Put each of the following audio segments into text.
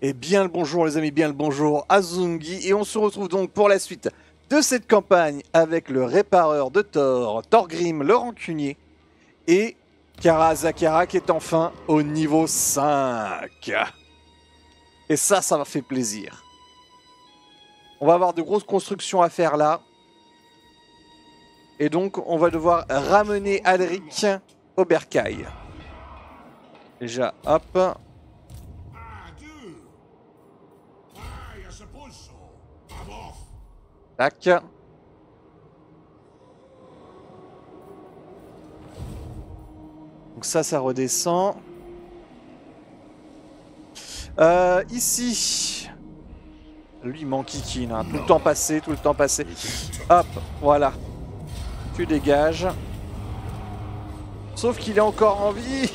Et bien le bonjour les amis, bien le bonjour Azungi. Et on se retrouve donc pour la suite de cette campagne avec le répareur de Thor, Thorgrim le rancunier, et Kara Azakara qui est enfin au niveau 5. Et ça m'a fait plaisir. On va avoir de grosses constructions à faire là. Et donc on va devoir ramener Alric au bercail. Déjà, hop. Tac. Donc ça redescend. Ici. Lui, il m'enquiquine, hein. Tout le temps passé, tout le temps passé. Hop, voilà. Tu dégages. Sauf qu'il est encore en vie.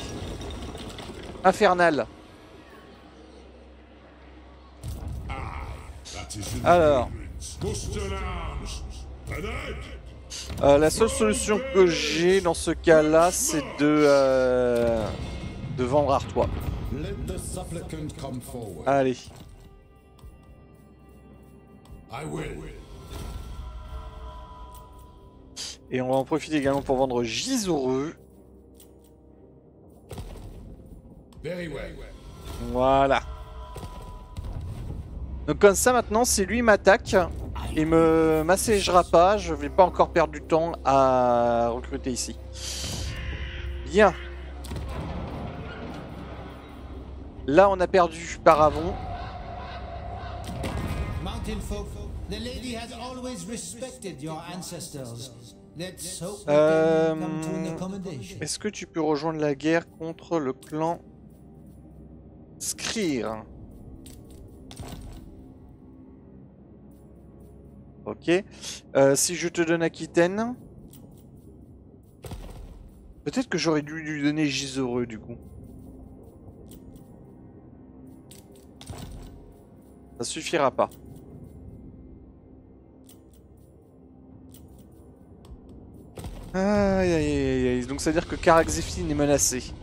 Infernal. Alors. La seule solution que j'ai dans ce cas-là, c'est de vendre Artois. Allez. Et on va en profiter également pour vendre Gizoureux. Voilà. Donc comme ça maintenant, si lui m'attaque, il me m'assiégera pas, je vais pas encore perdre du temps à recruter ici. Bien. Là on a perdu Paravon. Est-ce que tu peux rejoindre la guerre contre le clan Skryr? Ok. Si je te donne Aquitaine, peut-être que j'aurais dû lui donner Gizoureux du coup. Ça suffira pas. Aïe aïe aïe aïe. Donc ça veut dire que Caraxifine est menacé.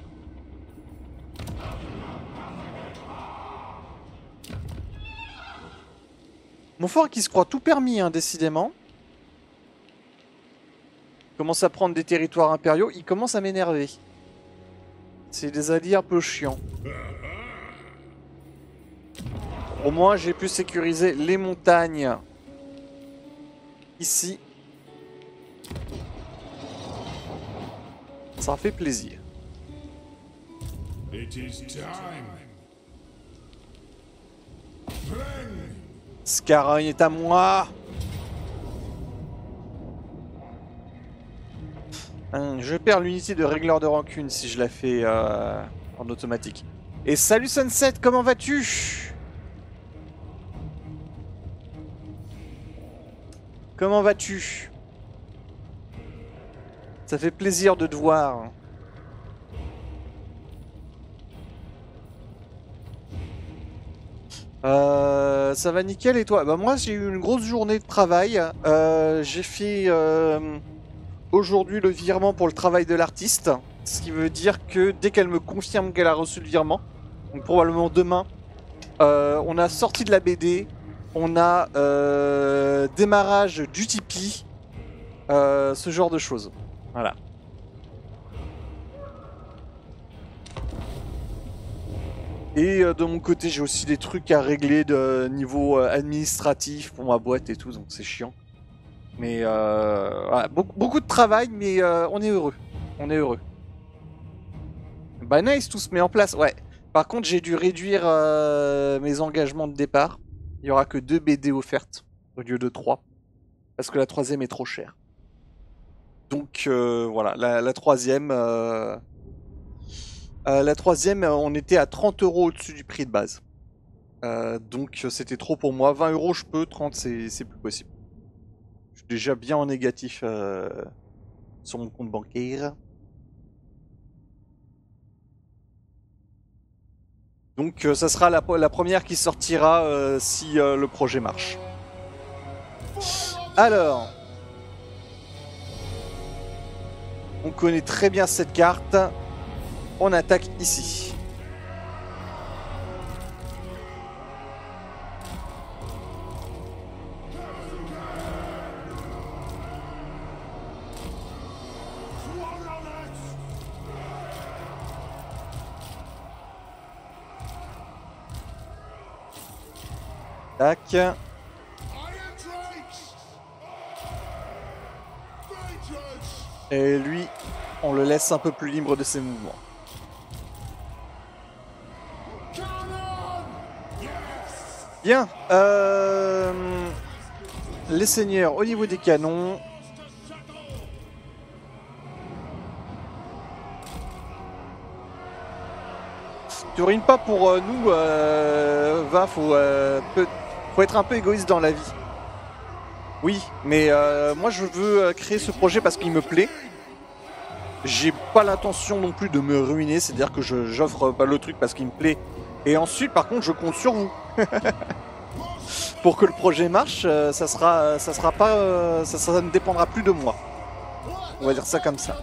Mon fort qui se croit tout permis, hein, décidément. Il commence à prendre des territoires impériaux, il commence à m'énerver. C'est des alliés un peu chiants. Au moins j'ai pu sécuriser les montagnes. Ici. Ça fait plaisir. Scarogne est à moi. Je perds l'unité de régleur de rancune si je la fais en automatique. Et salut Sunset, comment vas-tu? Comment vas-tu? Ça fait plaisir de te voir. Ça va nickel et toi? Bah moi j'ai eu une grosse journée de travail. J'ai fait aujourd'hui le virement pour le travail de l'artiste. Ce qui veut dire que dès qu'elle me confirme qu'elle a reçu le virement, donc probablement demain, on a sorti de la BD, on a démarrage du Tipeee, ce genre de choses. Voilà. Et de mon côté, j'ai aussi des trucs à régler de niveau administratif pour ma boîte et tout, donc c'est chiant. Mais voilà, beaucoup de travail, mais on est heureux. On est heureux. Bah nice, tout se met en place, ouais. Par contre, j'ai dû réduire mes engagements de départ. Il n'y aura que 2 BD offertes au lieu de 3. Parce que la 3e est trop chère. Donc voilà, la 3e... la 3e, on était à 30 € au-dessus du prix de base. Donc c'était trop pour moi. 20 € je peux, 30 c'est plus possible. Je suis déjà bien en négatif sur mon compte bancaire. Donc ça sera la première qui sortira si le projet marche. Alors, on connaît très bien cette carte. On attaque ici. Tac. Et lui, on le laisse un peu plus libre de ses mouvements. Bien. Les seigneurs au niveau des canons. Tu urines pas pour nous, va, faut être un peu égoïste dans la vie. Oui, mais moi je veux créer ce projet parce qu'il me plaît. J'ai pas l'intention non plus de me ruiner, c'est-à-dire que j'offre pas le truc parce qu'il me plaît. Et ensuite, par contre, je compte sur vous. Pour que le projet marche, ça ne dépendra plus de moi. On va dire ça comme ça.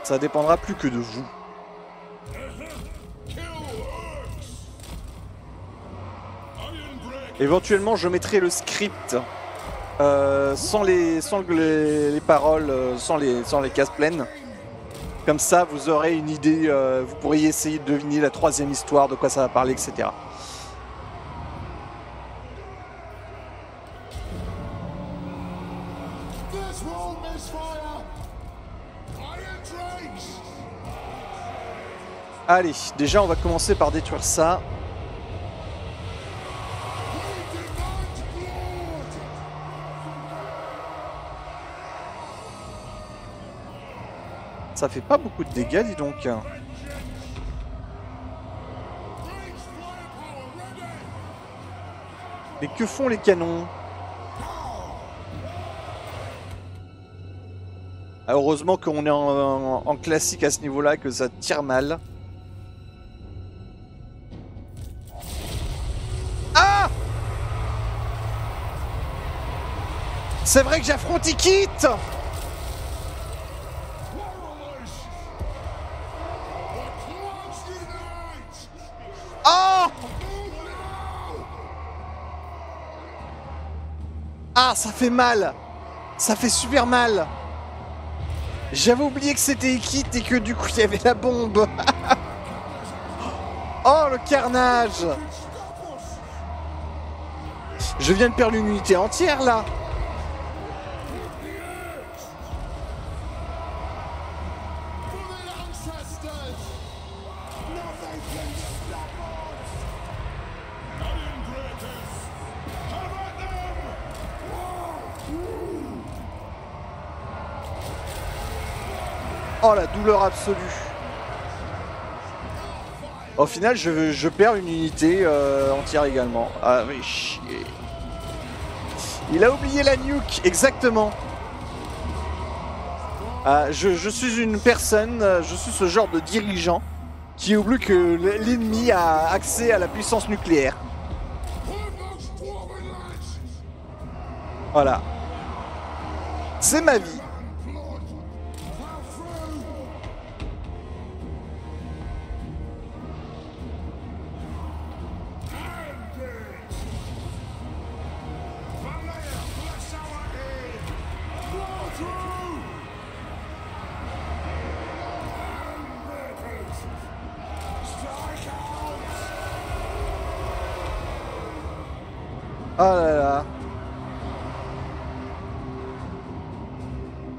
Ça dépendra plus que de vous. Éventuellement, je mettrai le script sans les paroles, sans les cases pleines. Comme ça, vous aurez une idée, vous pourriez essayer de deviner la troisième histoire, de quoi ça va parler, etc. Allez, déjà on va commencer par détruire ça. Ça fait pas beaucoup de dégâts, dis donc. Mais que font les canons? Ah, heureusement qu'on est en classique à ce niveau-là, que ça tire mal. Ah! C'est vrai que j'affronte Ikit! Oh! Ah, ça fait mal! Ça fait super mal! J'avais oublié que c'était Ikit et que du coup il y avait la bombe. Oh, le carnage! Je viens de perdre une unité entière là. Oh, la douleur absolue. Au final, je perds une unité entière également. Ah mais chier. Il a oublié la nuke, exactement. Ah, je suis une personne, je suis ce genre de dirigeant qui oublie que l'ennemi a accès à la puissance nucléaire. Voilà. C'est ma vie. Oh là là.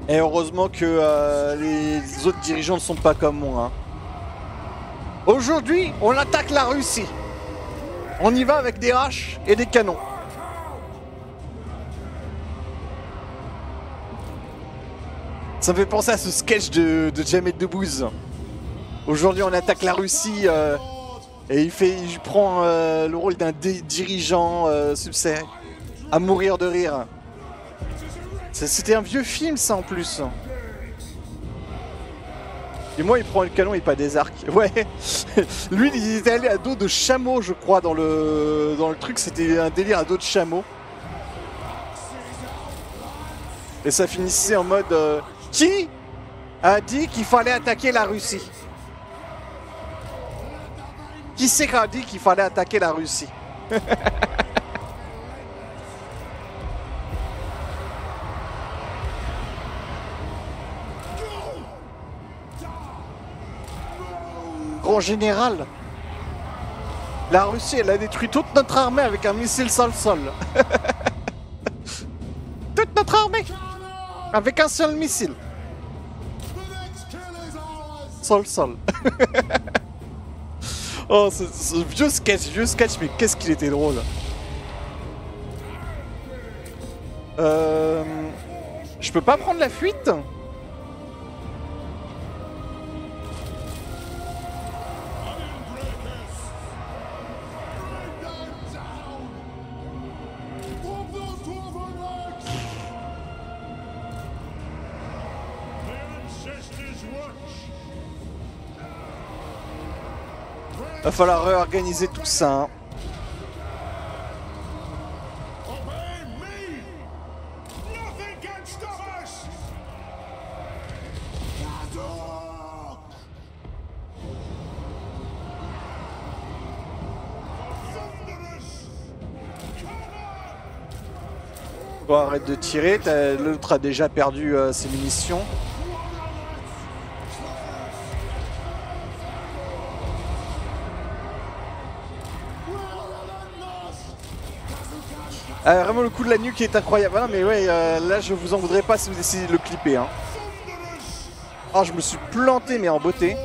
Et heureusement que les autres dirigeants ne sont pas comme moi. Hein. Aujourd'hui, on attaque la Russie. On y va avec des haches et des canons. Ça me fait penser à ce sketch de Jamel Debbouze. Aujourd'hui, on attaque la Russie et il prend le rôle d'un dirigeant subservient à mourir de rire. C'était un vieux film, ça en plus. Et moi, il prend le canon et pas des arcs. Ouais. Lui, il était allé à dos de chameau, je crois, dans le truc. C'était un délire à dos de chameau. Et ça finissait en mode... qui a dit qu'il fallait attaquer la Russie? Qui c'est qui a dit qu'il fallait attaquer la Russie? Grand général. La Russie, elle a détruit toute notre armée avec un missile sol-sol. Toute notre armée avec un seul missile. Sol-sol. Oh, ce vieux sketch, mais qu'est-ce qu'il était drôle. Je peux pas prendre la fuite? Va falloir réorganiser tout ça. Hein. Bon, arrête de tirer, l'autre a déjà perdu ses munitions. Vraiment le coup de la nuque est incroyable. Ah, mais ouais, là je vous en voudrais pas si vous décidez de le clipper. Hein. Oh, je me suis planté mais en beauté.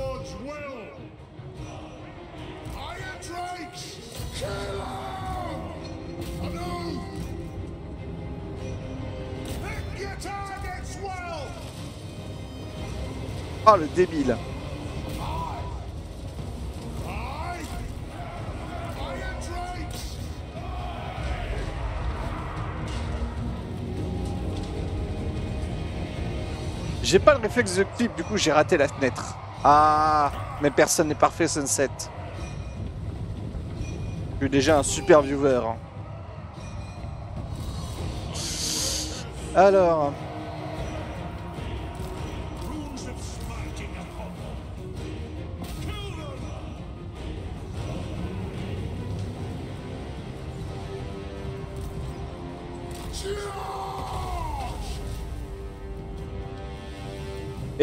Oh le débile. J'ai pas le réflexe de clip, du coup j'ai raté la fenêtre. Ah, mais personne n'est parfait, Sunset. Je suis déjà un super viewer. Alors...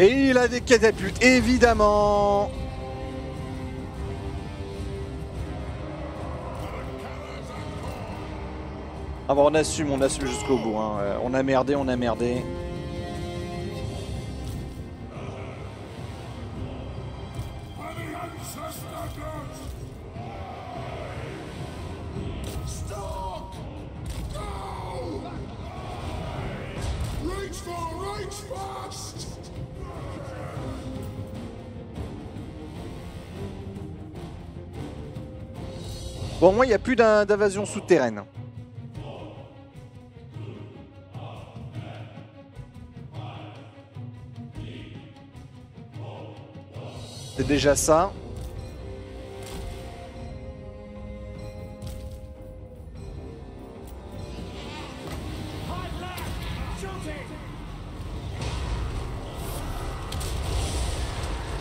Et il a des catapultes, évidemment. Ah bon, on assume jusqu'au bout. Hein. On a merdé, on a merdé. Bon, moi, il n'y a plus d'invasion souterraine. C'est déjà ça.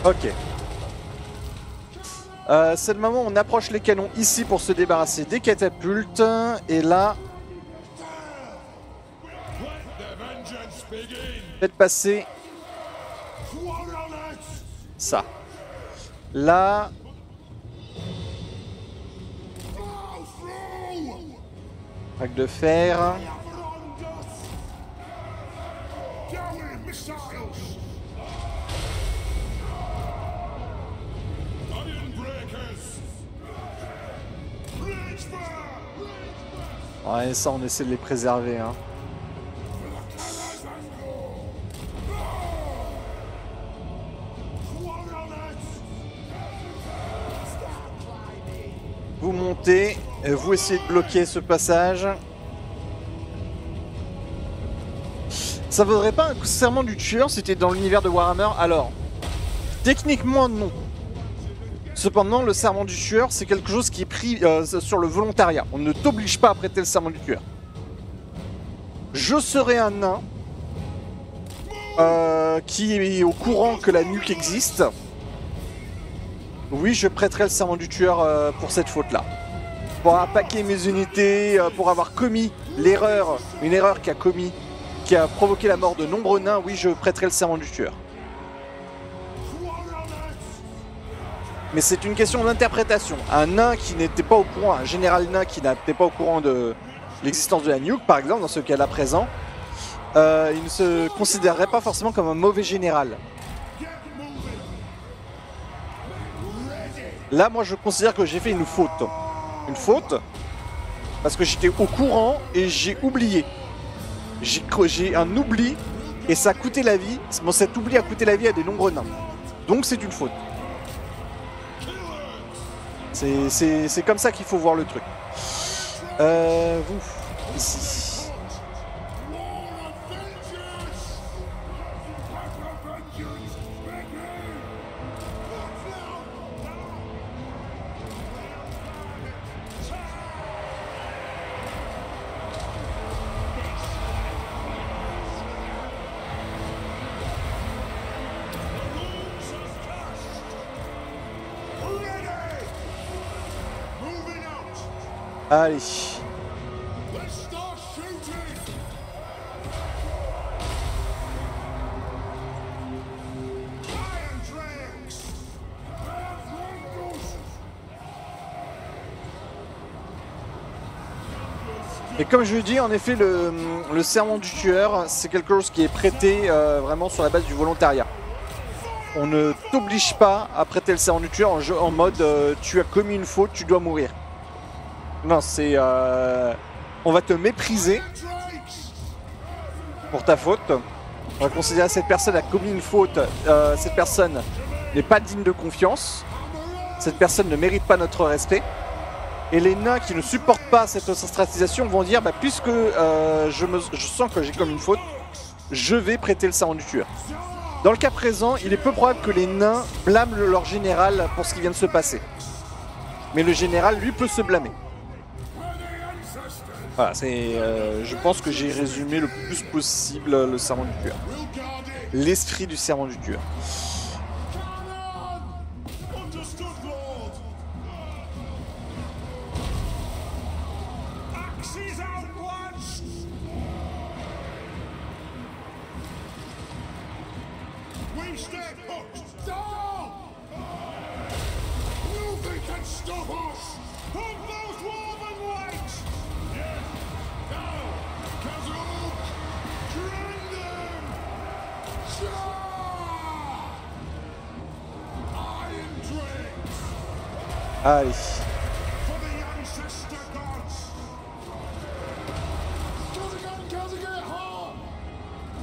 Ok. C'est le moment où on approche les canons ici pour se débarrasser des catapultes. Et là... Faites passer... ça. Là... Rack de fer... Ouais, ça on essaie de les préserver. Hein. Vous montez, vous essayez de bloquer ce passage. Ça vaudrait pas un serment du tueur si c'était dans l'univers de Warhammer? Alors, techniquement non. Cependant, le serment du tueur, c'est quelque chose qui est pris sur le volontariat. On ne t'oblige pas à prêter le serment du tueur. Je serai un nain qui est au courant que la nuque existe. Oui, je prêterai le serment du tueur pour cette faute-là. Pour avoir packé mes unités, pour avoir commis l'erreur, une erreur qui a provoqué la mort de nombreux nains, oui, je prêterai le serment du tueur. mais c'est une question d'interprétation. Un nain qui n'était pas au courant, un général nain qui n'était pas au courant de l'existence de la nuke, par exemple, dans ce cas-là présent, il ne se considérerait pas forcément comme un mauvais général. Là, moi, je considère que j'ai fait une faute. Une faute parce que j'étais au courant et j'ai oublié. J'ai un oubli et ça a coûté la vie. Bon, cet oubli a coûté la vie à des nombreux nains. Donc, c'est une faute. C'est comme ça qu'il faut voir le truc. Vous, ici. Allez. Et comme je le dis, en effet, le serment du tueur, c'est quelque chose qui est prêté vraiment sur la base du volontariat. On ne t'oblige pas à prêter le serment du tueur en mode tu as commis une faute, tu dois mourir. Non, c'est... on va te mépriser pour ta faute. On va considérer que cette personne a commis une faute. Cette personne n'est pas digne de confiance. Cette personne ne mérite pas notre respect. Et les nains qui ne supportent pas cette ostracisation vont dire bah, puisque je sens que j'ai commis une faute, je vais prêter le serment du tueur. Dans le cas présent, il est peu probable que les nains blâment leur général pour ce qui vient de se passer. Mais le général, lui, peut se blâmer. Voilà, je pense que j'ai résumé le plus possible le serment du tueur. L'esprit du serment du tueur. Allez.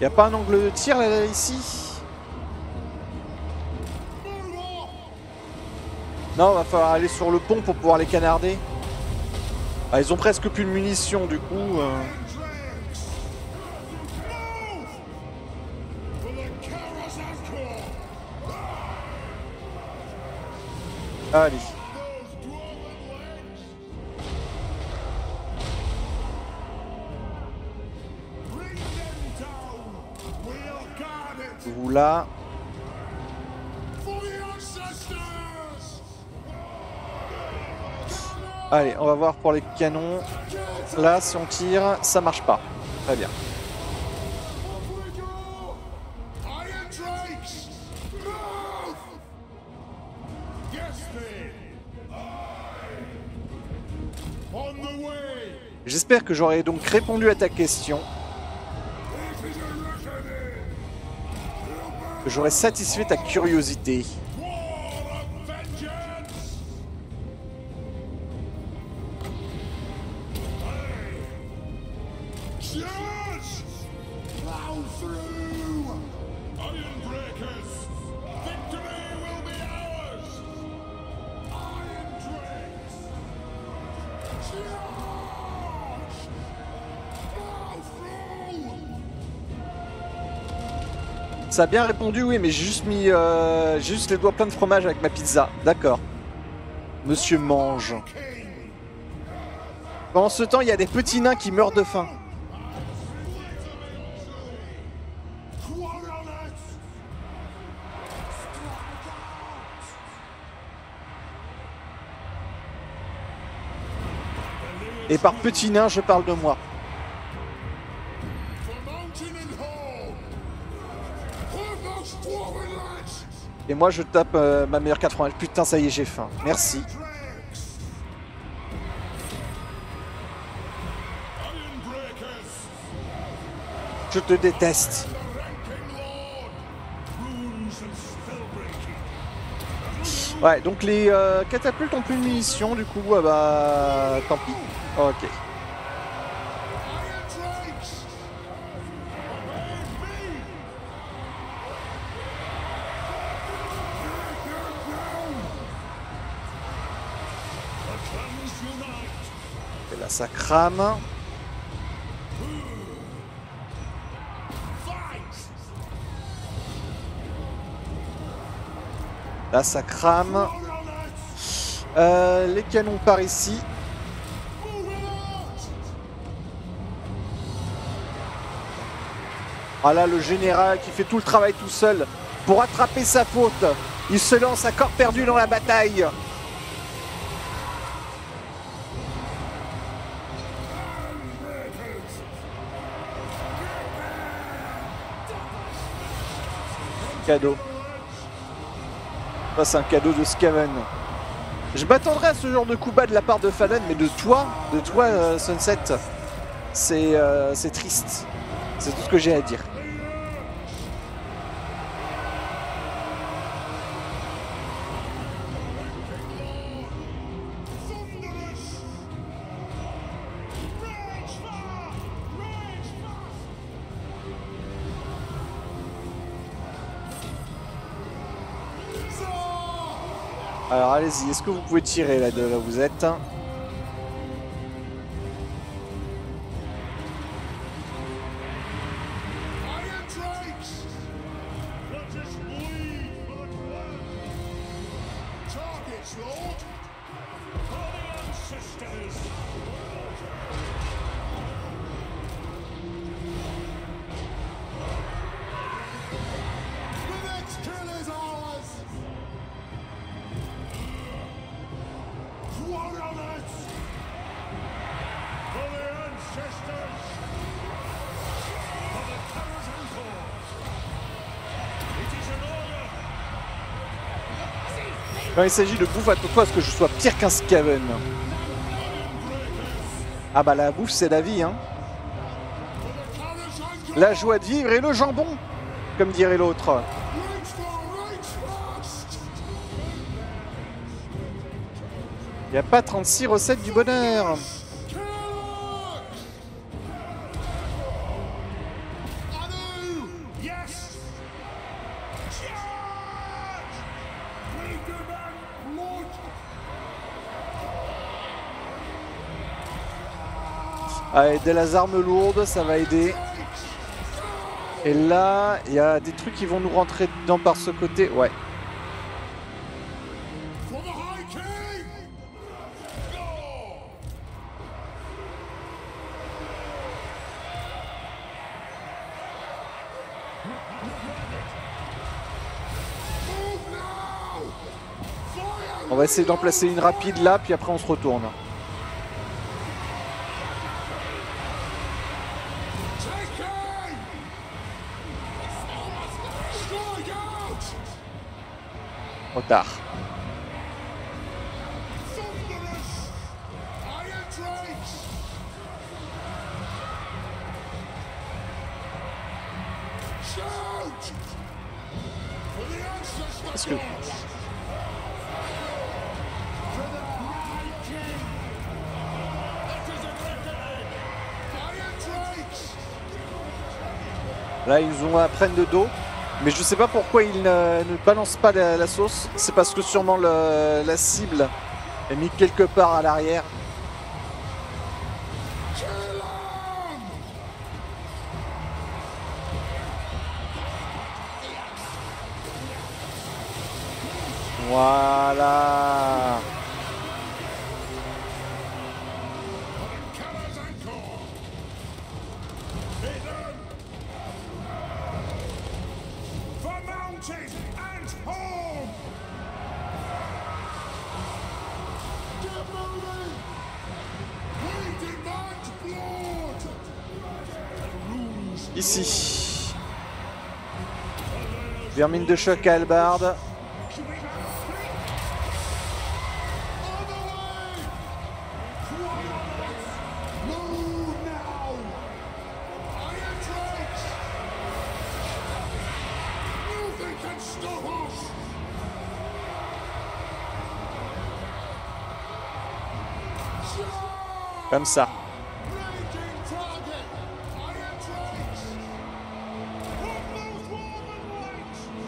Y a pas un angle de tir là, ici? Non, va falloir aller sur le pont pour pouvoir les canarder. Ah, ils ont presque plus de munitions du coup. Allez. Vous là. Allez, on va voir pour les canons. Là, si on tire, ça marche pas. Très bien. J'espère que j'aurai donc répondu à ta question. Que j'aurai satisfait ta curiosité. Ça a bien répondu, oui, mais j'ai juste mis juste les doigts pleins de fromage avec ma pizza. D'accord. Monsieur mange. Pendant ce temps, il y a des petits nains qui meurent de faim. Et par petit nain, je parle de moi. Et moi je tape ma meilleure 80. Putain, ça y est, j'ai faim. Merci. Je te déteste. Ouais, donc les catapultes ont plus de munitions, du coup, bah tant pis. Ok. Et là, ça crame. Là, ça crame. Les canons par ici. Ah là, le général qui fait tout le travail tout seul pour attraper sa faute. Il se lance à corps perdu dans la bataille. Cadeau. Ça, c'est un cadeau de Skaven. Je m'attendrais à ce genre de coup bas de la part de Fallen, mais de toi, Sunset, c'est triste. C'est tout ce que j'ai à dire. Alors allez-y, est-ce que vous pouvez tirer là de là où vous êtes? Quand il s'agit de bouffe, attends-toi à ce que je sois pire qu'un Skaven. Ah bah la bouffe c'est la vie, hein. La joie de vivre et le jambon, comme dirait l'autre. Il n'y a pas 36 recettes du bonheur. Allez, des armes lourdes, ça va aider. Et là, il y a des trucs qui vont nous rentrer dedans par ce côté. Ouais. On va essayer d'en placer une rapide là, puis après on se retourne. Retard. Est-ce que... Là, ils nous apprennent de dos. Mais je sais pas pourquoi ils ne balancent pas la sauce. C'est parce que sûrement la cible est mise quelque part à l'arrière. Voilà. Ici. Vermine de choc à hallebarde. Comme ça.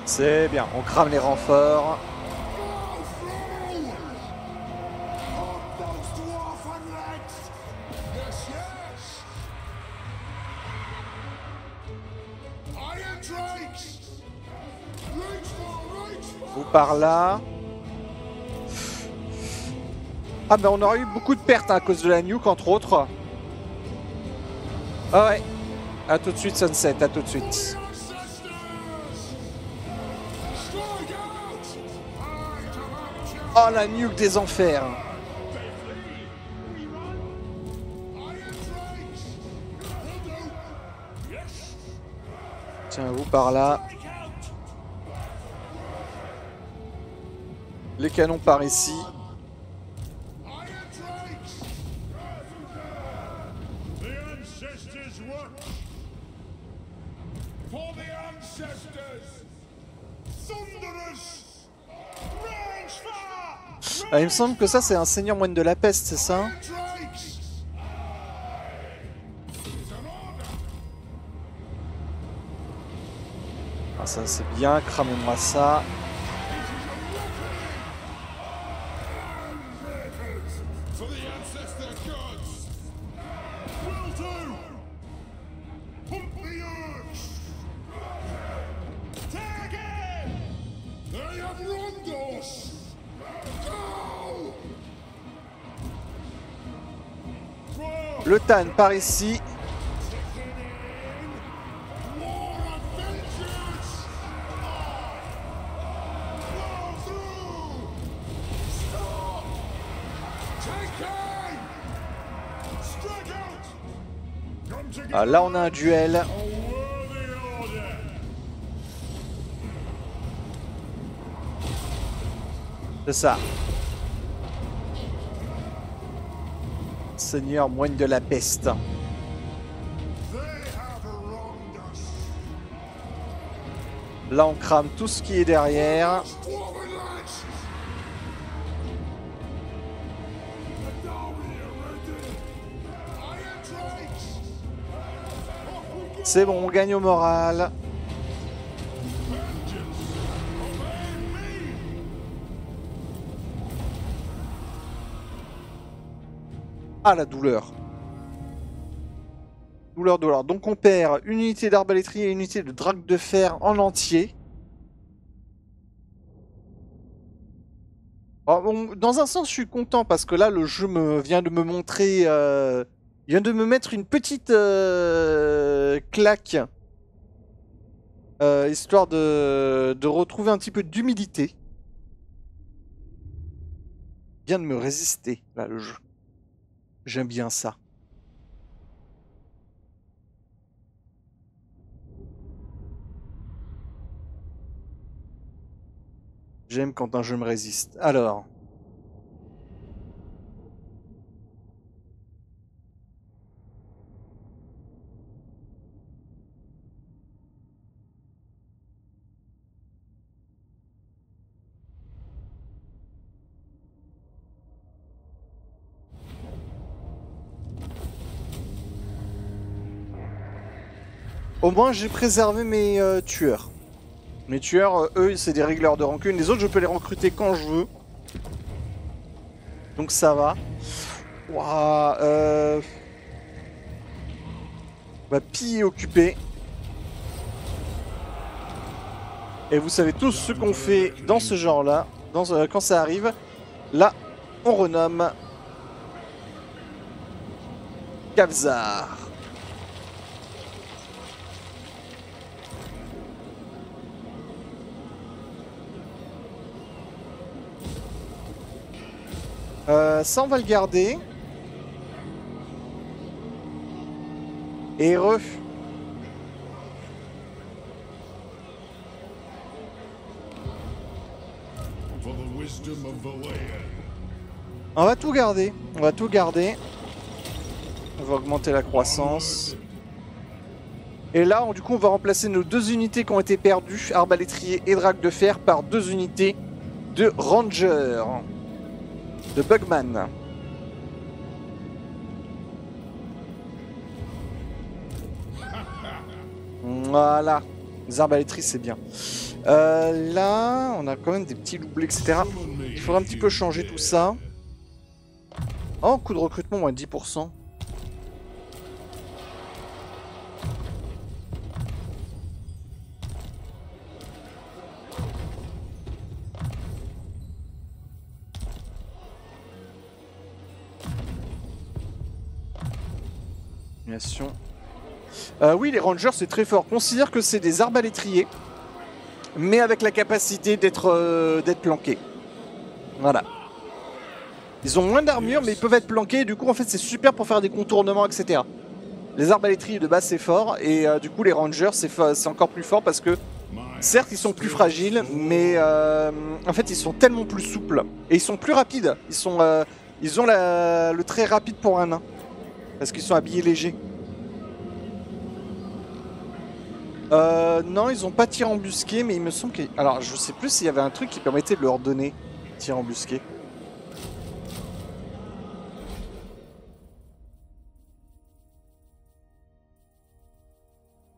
C'est bien, on crame les renforts. Vous par là. Ah ben on aurait eu beaucoup de pertes hein, à cause de la nuke entre autres. Ah ouais. A tout de suite Sunset, à tout de suite. Oh la nuke des enfers. Tiens vous par là. Les canons par ici. Ah, il me semble que ça c'est un seigneur moine de la peste, c'est ça? Ah ça c'est bien, cramez-moi ça. Le Tan par ici. Ah, là on a un duel. C'est ça. Seigneur moine de la peste. Là on crame tout ce qui est derrière. C'est bon, on gagne au moral. Ah la douleur. Douleur, douleur. Donc on perd une unité d'arbaléterie et une unité de drague de fer en entier. Alors, bon, dans un sens je suis content parce que là le jeu vient de me montrer... il vient de me mettre une petite claque. Histoire de retrouver un petit peu d'humilité. Il vient de me résister là le jeu. J'aime bien ça. J'aime quand un jeu me résiste. Alors. Au moins j'ai préservé mes tueurs. Mes tueurs, eux, c'est des régleurs de rancune. Les autres, je peux les recruter quand je veux. Donc ça va. Ouah, ma pille est occupée. Et vous savez tous ce qu'on fait dans ce genre-là. Quand ça arrive, là, on renomme Kavzar. Ça on va le garder. Et on va tout garder. On va tout garder. On va augmenter la croissance. Et là, du coup, on va remplacer nos 2 unités qui ont été perdues, arbalétrier et drague de fer, par 2 unités de ranger, de bugman. Voilà, les arbalétries c'est bien. Là, on a quand même des petits loups bleus, etc. Il faudra un petit peu changer tout ça. Oh, coût de recrutement, moins 10%. Oui, les rangers c'est très fort. Considère que c'est des arbalétriers, mais avec la capacité d'être planqués. Voilà. Ils ont moins d'armure, mais ils peuvent être planqués. Et du coup, en fait, c'est super pour faire des contournements, etc. Les arbalétriers de base c'est fort, et du coup les rangers c'est encore plus fort parce que certes ils sont plus fragiles, mais en fait ils sont tellement plus souples et ils sont plus rapides. Ils ont le trait rapide pour un nain parce qu'ils sont habillés légers. Non, ils ont pas tir embusqué, mais il me semble que... Alors, je sais plus s'il y avait un truc qui permettait de leur donner tir embusqué.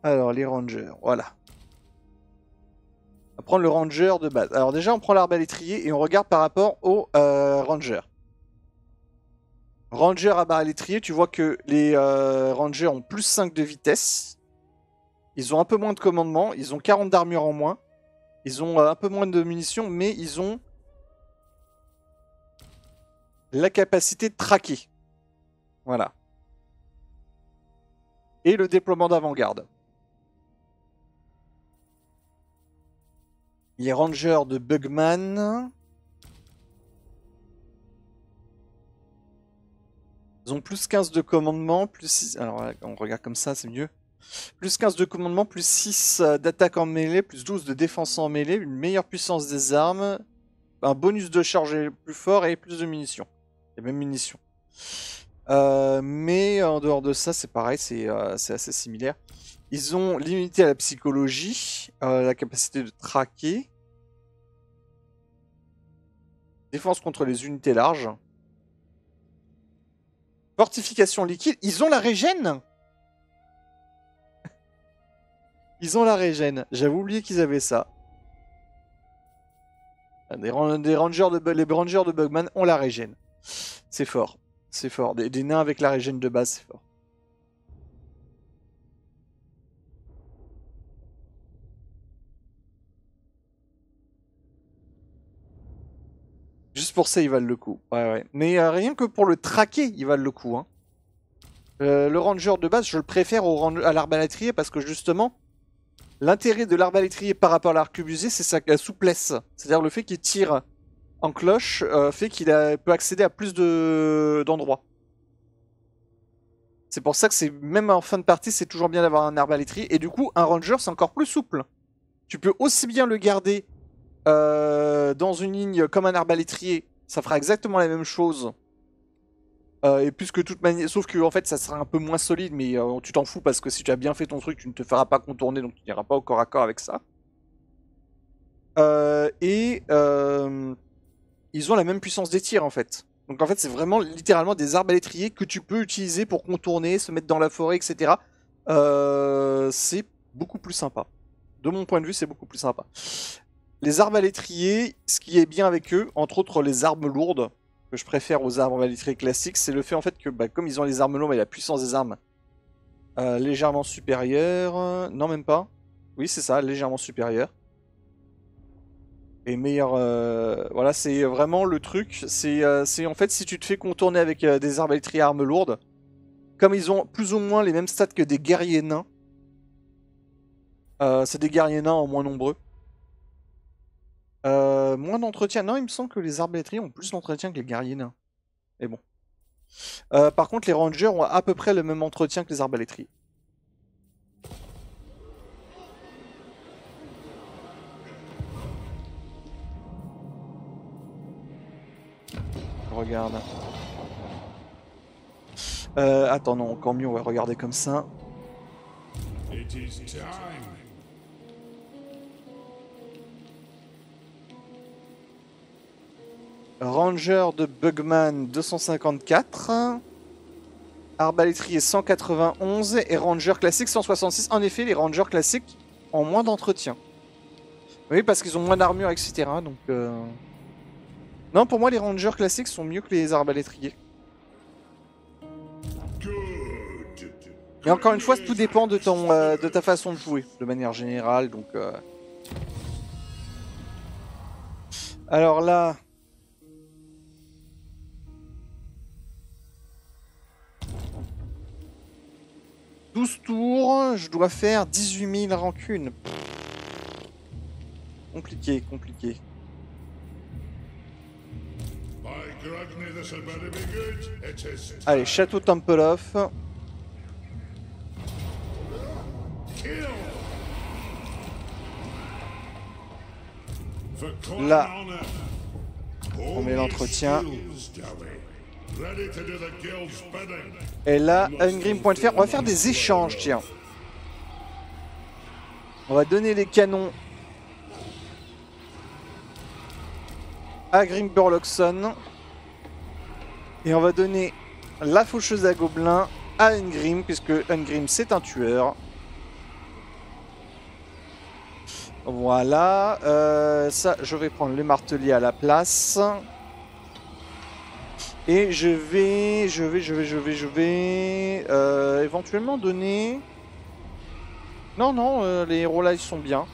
Alors, les rangers, voilà. On va prendre le ranger de base. Alors déjà, on prend l'arbalétrier et on regarde par rapport au ranger. Ranger arbalétrier, tu vois que les rangers ont plus 5 de vitesse. Ils ont un peu moins de commandement, ils ont 40 d'armure en moins. Ils ont un peu moins de munitions, mais ils ont la capacité de traquer. Voilà. Et le déploiement d'avant-garde. Les rangers de Bugman. Ils ont plus 15 de commandement, plus 6... Alors on regarde comme ça, c'est mieux. Plus 15 de commandement, plus 6 d'attaque en mêlée, plus 12 de défense en mêlée, une meilleure puissance des armes, un bonus de charge plus fort et plus de munitions. Les mêmes munitions. Mais en dehors de ça, c'est pareil, c'est assez similaire. Ils ont l'immunité à la psychologie, la capacité de traquer, défense contre les unités larges, fortification liquide. Ils ont la régène. Ils ont la régène. J'avais oublié qu'ils avaient ça. Les rangers de Bugman ont la régène. C'est fort. C'est fort. Des nains avec la régène de base, c'est fort. Juste pour ça, ils valent le coup. Ouais. Mais rien que pour le traquer, ils valent le coup. Hein. Le ranger de base, je le préfère à l'arbalétrier parce que justement, l'intérêt de l'arbalétrier par rapport à l'arquebusé, c'est sa souplesse. C'est-à-dire le fait qu'il tire en cloche fait qu'il peut accéder à plus d'endroits. C'est pour ça que c'est même en fin de partie, c'est toujours bien d'avoir un arbalétrier. Et du coup, un ranger, c'est encore plus souple. Tu peux aussi bien le garder dans une ligne comme un arbalétrier. Ça fera exactement la même chose. Et puisque toute manière, sauf que en fait, ça sera un peu moins solide, mais tu t'en fous parce que si tu as bien fait ton truc, tu ne te feras pas contourner, donc tu n'iras pas au corps à corps avec ça. Ils ont la même puissance des tirs en fait. Donc en fait, c'est vraiment littéralement des arbalétriers que tu peux utiliser pour contourner, se mettre dans la forêt, etc. C'est beaucoup plus sympa. De mon point de vue, c'est beaucoup plus sympa. Les arbalétriers, ce qui est bien avec eux, entre autres les armes lourdes, que je préfère aux arbalétriers classiques, c'est le fait en fait que comme ils ont les armes lourdes et la puissance des armes légèrement supérieure, non même pas, oui c'est ça, légèrement supérieure. Et meilleur, voilà, c'est vraiment le truc, c'est en fait si tu te fais contourner avec des arbalétriers armes lourdes, comme ils ont plus ou moins les mêmes stats que des guerriers nains, c'est des guerriers nains en moins nombreux. Moins d'entretien. Non, il me semble que les arbalétriers ont plus d'entretien que les guerriers nains. Mais bon. Par contre, les rangers ont à peu près le même entretien que les arbalétriers. Regarde. Attends, non, encore mieux, on va regarder comme ça. It is time. Ranger de Bugman 254. Arbalétrier 191 et Ranger classique 166. En effet, les Rangers classiques ont moins d'entretien. Oui, parce qu'ils ont moins d'armure, etc. Donc, non, pour moi, les Rangers classiques sont mieux que les arbalétriers. Good. Et encore une fois, tout dépend de de ta façon de jouer, de manière générale. Donc, alors là, 12 tours, je dois faire 18 000 rancunes. Compliqué, compliqué. By Grogny, this had better be good. It is Allez, château Templehof. kill. For Là, honor. on met l'entretien. Ready to do the guild's bidding. Et là, Ungrim point de fer. On va faire des échanges, tiens. On va donner les canons à Grimburloxon. Et on va donner la faucheuse à gobelins à Ungrim, puisque Ungrim c'est un tueur. Voilà. Ça, je vais prendre le martelier à la place. Et je vais éventuellement donner... Non, non, les héros là ils sont bien.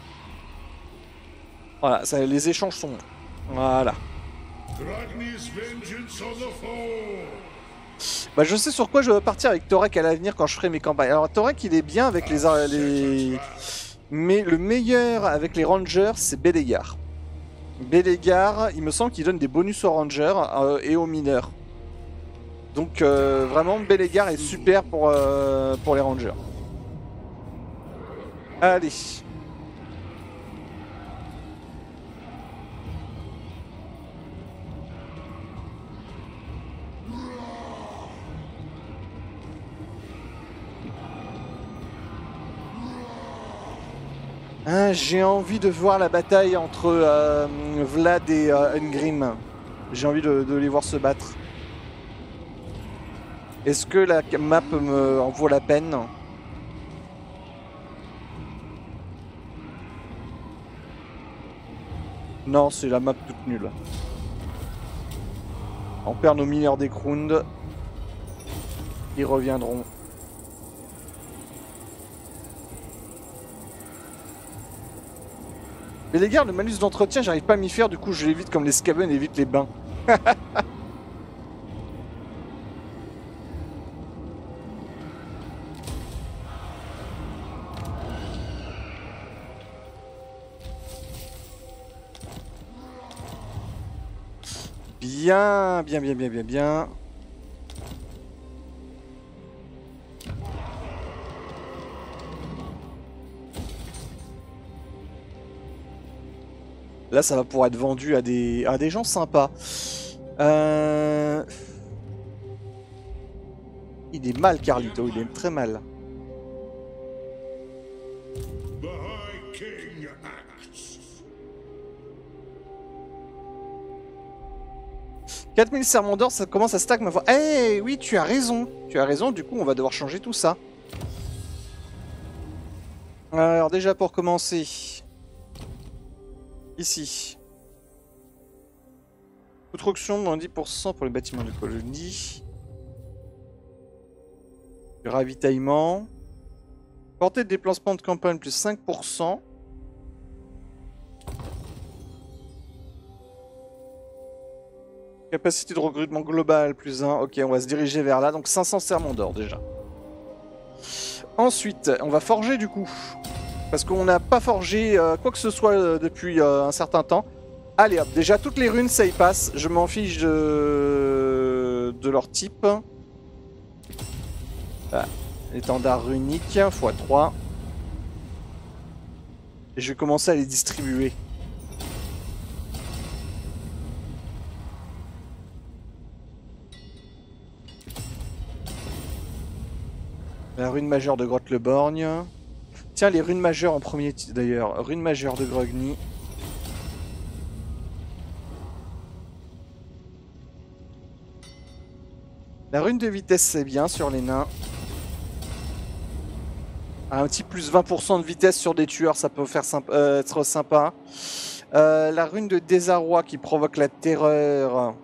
Voilà, ça, les échanges sont... Voilà. Grogny's vengeance on the foe. Bah je sais sur quoi je vais partir avec Torek à l'avenir quand je ferai mes campagnes. Alors Torek il est bien avec les... Mais le meilleur avec les Rangers c'est Bélégar. Bélégar, il me semble qu'il donne des bonus aux Rangers et aux mineurs. Donc vraiment Bélégar est super pour les Rangers. Allez. J'ai envie de voir la bataille entre Vlad et Ungrim. J'ai envie de les voir se battre. Est-ce que la map me en vaut la peine? Non, c'est la map toute nulle. On perd nos mineurs des Krund. Ils reviendront. Mais les gars, le malus d'entretien, j'arrive pas à m'y faire, du coup je l'évite comme les Skaven évitent les bains. Bien, bien, bien, bien, bien, bien. Là, ça va pouvoir être vendu à des gens sympas. Il est mal, Carlito. Il est très mal. The High King acts. 4000 serments d'or, ça commence à stack ma foi. Eh oui, tu as raison. Tu as raison, du coup, on va devoir changer tout ça. Alors, déjà, pour commencer... Ici. Construction, moins 10% pour les bâtiments de colonie. Ravitaillement. Portée de déplacement de campagne, plus 5%. Capacité de recrutement globale, plus 1. Ok, on va se diriger vers là. Donc 500 serments d'or, déjà. Ensuite, on va forger, du coup. Parce qu'on n'a pas forgé quoi que ce soit depuis un certain temps. Allez hop, déjà toutes les runes ça y passe. Je m'en fiche de leur type. Voilà. L'étendard runique x3. Et je vais commencer à les distribuer. La rune majeure de Grotte-le-Borgne. Tiens, les runes majeures en premier d'ailleurs. Rune majeure de Grogny. La rune de vitesse c'est bien sur les nains. Un petit plus 20% de vitesse sur des tueurs, ça peut faire être sympa. La rune de désarroi qui provoque la terreur.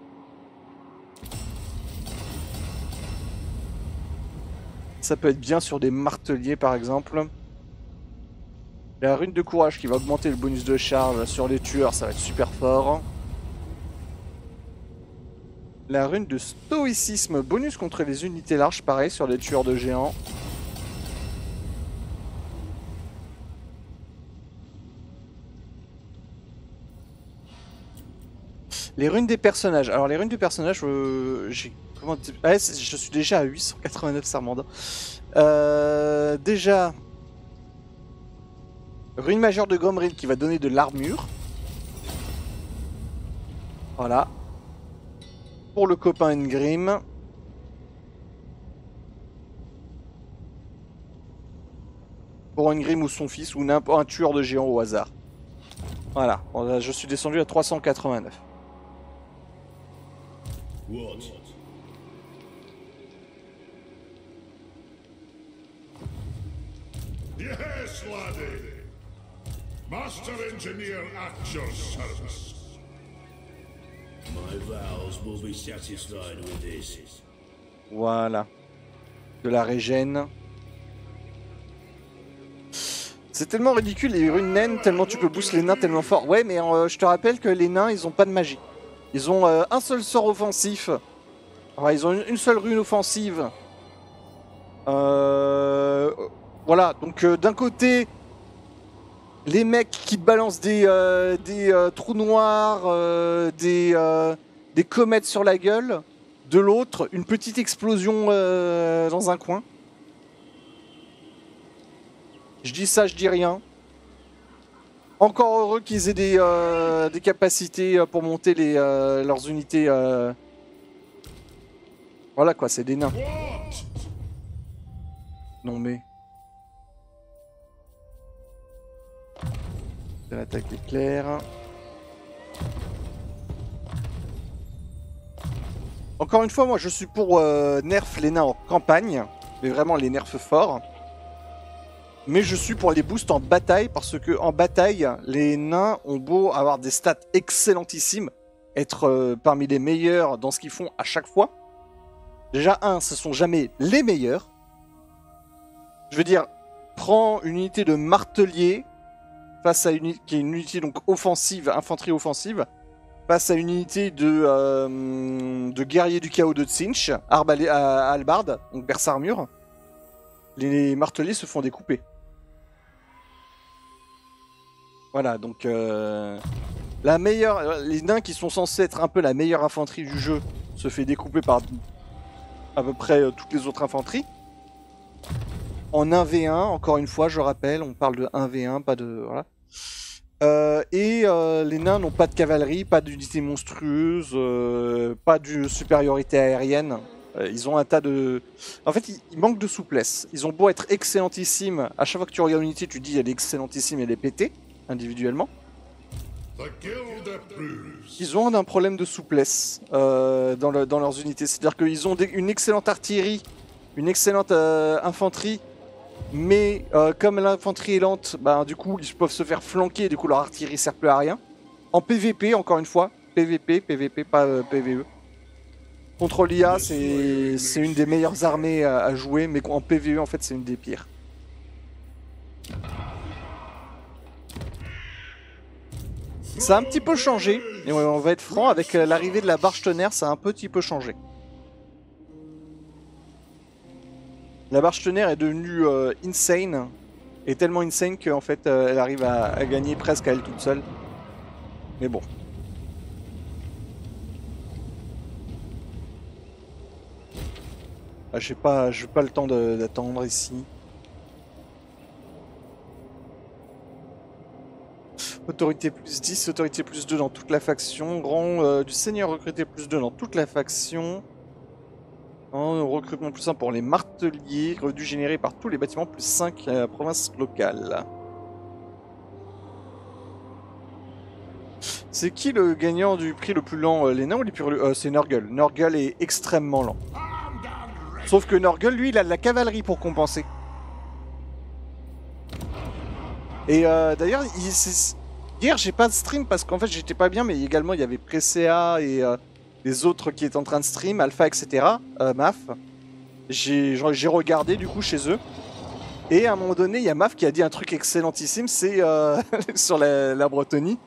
Ça peut être bien sur des marteliers par exemple. La rune de courage qui va augmenter le bonus de charge sur les tueurs, ça va être super fort. La rune de stoïcisme, bonus contre les unités larges, pareil sur les tueurs de géants. Les runes des personnages. Alors les runes des personnages, j'ai... Comment... Ah, je suis déjà à 889 Sarmanda. Déjà... Rune majeure de Gomril qui va donner de l'armure. Voilà. Pour le copain Ngrim. Pour Ngrim ou son fils ou un tueur de géants au hasard. Voilà. Je suis descendu à 389. What? Yes, laddie. Master Engineer at your service. My vows will be satisfied with this. Voilà. De la régène. C'est tellement ridicule les runes naines, tellement tu peux boost les nains tellement fort. Ouais, mais je te rappelle que les nains, ils ont pas de magie. Ils ont un seul sort offensif. Enfin, ils ont une seule rune offensive. Voilà, donc d'un côté, les mecs qui te balancent des trous noirs, des comètes sur la gueule. De l'autre, une petite explosion dans un coin. Je dis ça, je dis rien. Encore heureux qu'ils aient des capacités pour monter leurs unités. Voilà quoi, c'est des nains. Non mais... De l'attaque éclair. Encore une fois, moi je suis pour nerf les nains en campagne. Mais vraiment les nerfs forts. Mais je suis pour les boosts en bataille parce que en bataille, les nains ont beau avoir des stats excellentissimes, être parmi les meilleurs dans ce qu'ils font à chaque fois. Déjà, ce sont jamais les meilleurs. Je veux dire, prends une unité de martelier face à qui est une unité donc offensive, infanterie offensive, face à une unité de guerrier du chaos de Tzinch, Albard, donc berce armure. Les marteliers se font découper. Voilà, donc la meilleure, les nains qui sont censés être un peu la meilleure infanterie du jeu se fait découper par à peu près toutes les autres infanteries. En 1v1, encore une fois, je rappelle, on parle de 1v1, pas de... Voilà. Les nains n'ont pas de cavalerie, pas d'unité monstrueuse, pas de supériorité aérienne. Ils ont un tas de... En fait, ils manquent de souplesse. Ils ont beau être excellentissimes. À chaque fois que tu regardes une unité, tu dis elle est excellentissime, elle est pétée, individuellement. Ils ont un problème de souplesse dans leurs unités. C'est-à-dire qu'ils ont une excellente artillerie, une excellente infanterie, mais comme l'infanterie est lente, bah, du coup, ils peuvent se faire flanquer, du coup, leur artillerie sert plus à rien. En PVP, encore une fois, PVP, pas PVE. Contre l'IA, c'est une des meilleures armées à jouer, mais en PVE, en fait, c'est une des pires. Ça a un petit peu changé, et on va être franc, avec l'arrivée de la barge tonnerre, ça a un petit peu changé. La barge tonnerre est devenue insane, et tellement insane qu'en fait, elle arrive à gagner presque à elle toute seule. Mais bon. Ah, j'ai pas le temps d'attendre ici. Autorité plus 10, autorité plus 2 dans toute la faction. Rang du seigneur recruté plus 2 dans toute la faction. En recrutement plus 1 pour les marteliers, revenus générés par tous les bâtiments plus 5 à la province locale. C'est qui le gagnant du prix le plus lent, les nains ou les plus... c'est Nurgle. Nurgle est extrêmement lent. Sauf que Nurgle, lui, il a de la cavalerie pour compenser. Et d'ailleurs, hier, j'ai pas de stream parce qu'en fait, j'étais pas bien, mais également, il y avait Presea et les autres qui étaient en train de stream, Alpha, etc. MAF. J'ai regardé, du coup, chez eux. Et à un moment donné, il y a MAF qui a dit un truc excellentissime, c'est sur la Bretonie.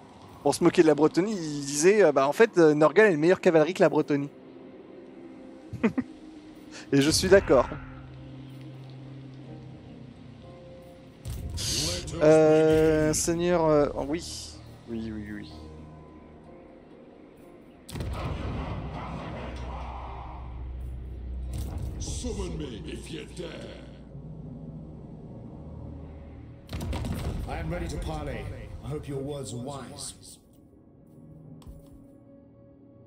Pour se moquer de la Bretonie, il disait bah en fait, Nurgle est une meilleure cavalerie que la Bretonie. Et je suis d'accord. Seigneur... oui. Oui. Summon me if you dare. I am ready to parley. I hope your words are wise.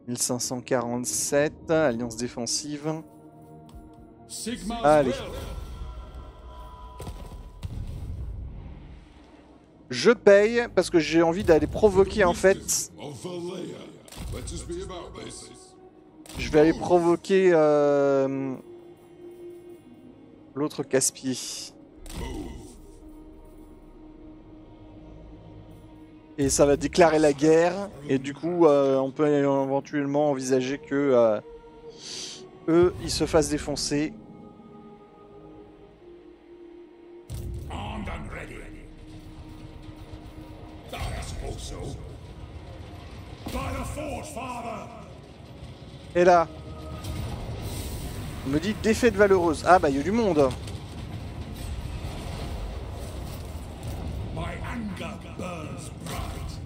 1547, alliance défensive. Sigma's Allez. will. Je paye parce que j'ai envie d'aller provoquer en fait. Of Valea. Let us be about this. Je vais aller provoquer l'autre casse-pied. Et ça va déclarer la guerre. Et du coup, on peut éventuellement envisager que eux, ils se fassent défoncer. Armed and ready. I suppose so. By the force, father. Et là, on me dit défaite valeureuse. Ah bah il y a du monde. My anger burns bright.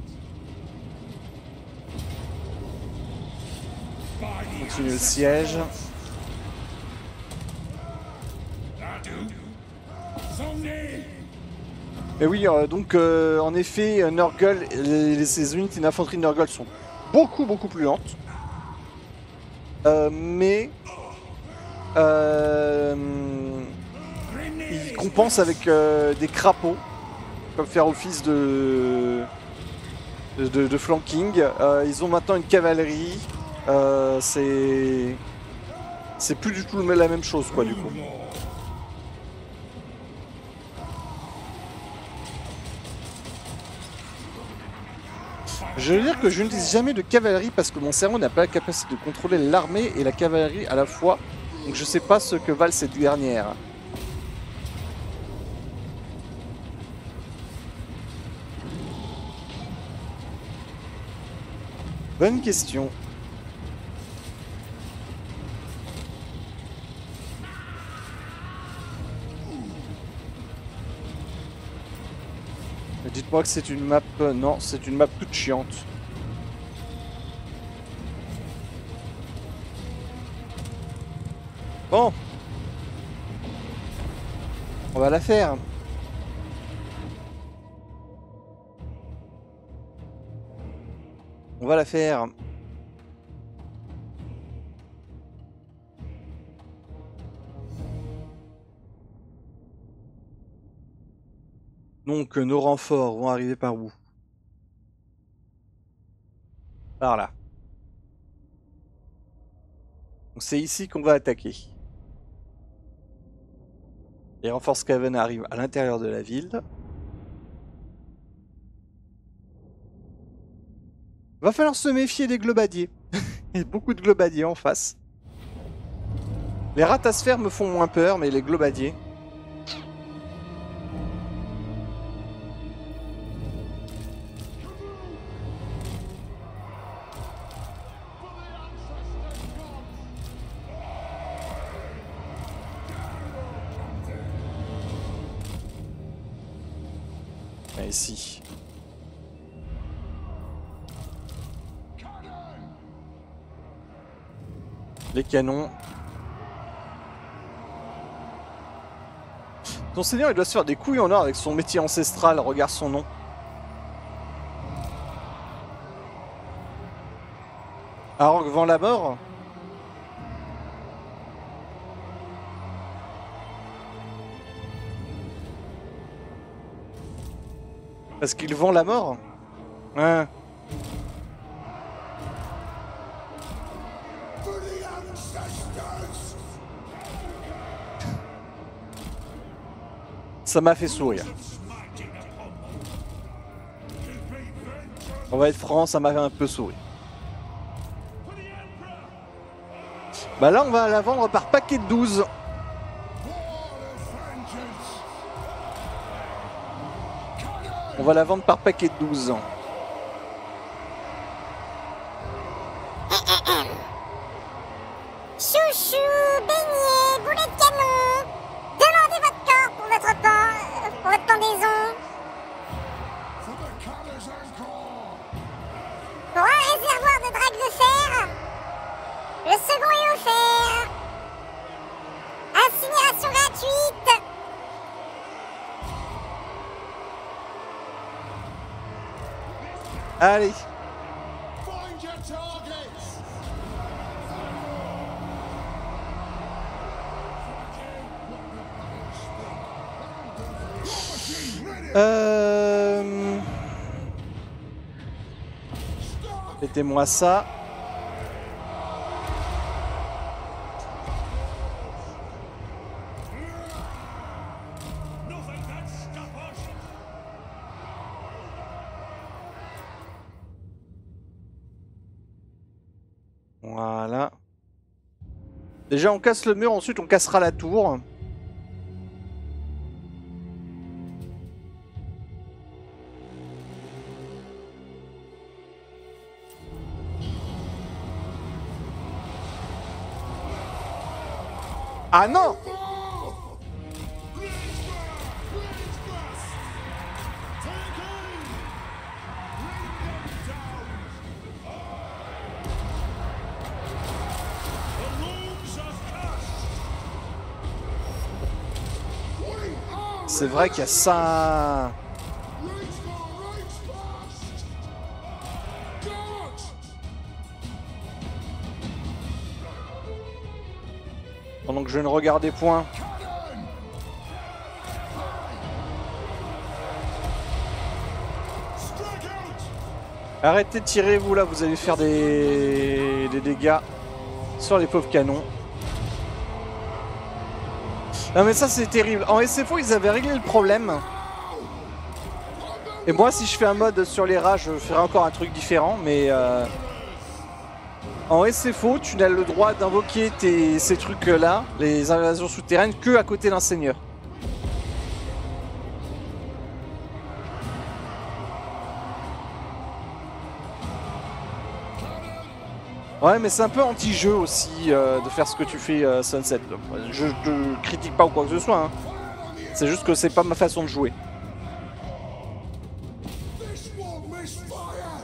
By the Continue le siège. Et oui, donc en effet, Nurgle, ces unités d'infanterie de Nurgle sont beaucoup plus lentes. Mais ils compensent avec des crapauds, comme faire office de flanking. Ils ont maintenant une cavalerie. C'est plus du tout la même chose, quoi, du coup. Je veux dire que je n'utilise jamais de cavalerie parce que mon cerveau n'a pas la capacité de contrôler l'armée et la cavalerie à la fois. Donc je sais pas ce que valent ces dernières. Bonne question. Dites-moi que c'est une map... non, c'est une map toute chiante. Bon. On va la faire. On va la faire. Donc nos renforts vont arriver par où? Par là. Donc c'est ici qu'on va attaquer. Les renforts Skaven arrivent à l'intérieur de la ville. Va falloir se méfier des globadiers. Il y a beaucoup de globadiers en face. Les ratasphères me font moins peur, mais les globadiers... Ici. Les canons. Ton seigneur, il doit se faire des couilles en or avec son métier ancestral, regarde son nom. Arg vend la mort. Parce qu'ils vont la mort. Hein. For the ancestors! Ça m'a fait sourire. On va être franc, ça m'a fait un peu sourire. Bah là, on va la vendre par paquet de 12. On va la vendre par paquet de 12. Chouchou, beignet, boulet de canon. Demandez votre corps pour votre pendaison. For the colors encore! Pour un réservoir de drague de fer, le second est offert. Incinération gratuite. Allez. Find your targets! Mettez-moi ça. Nothing can stop us! Voilà. Déjà, on casse le mur, ensuite on cassera la tour. Ah non! C'est vrai qu'il y a ça. Pendant que je ne regardais point. Arrêtez de tirer, vous là, vous allez faire des dégâts sur les pauvres canons. Non mais ça c'est terrible. En SFO ils avaient réglé le problème. Et moi si je fais un mode sur les rats je ferai encore un truc différent. Mais en SFO tu n'as le droit d'invoquer ces trucs là, les invasions souterraines, que à côté d'un seigneur. Ouais mais c'est un peu anti-jeu aussi de faire ce que tu fais Sunset. Je te critique pas ou quoi que ce soit, hein. C'est juste que c'est pas ma façon de jouer. This won't miss fire!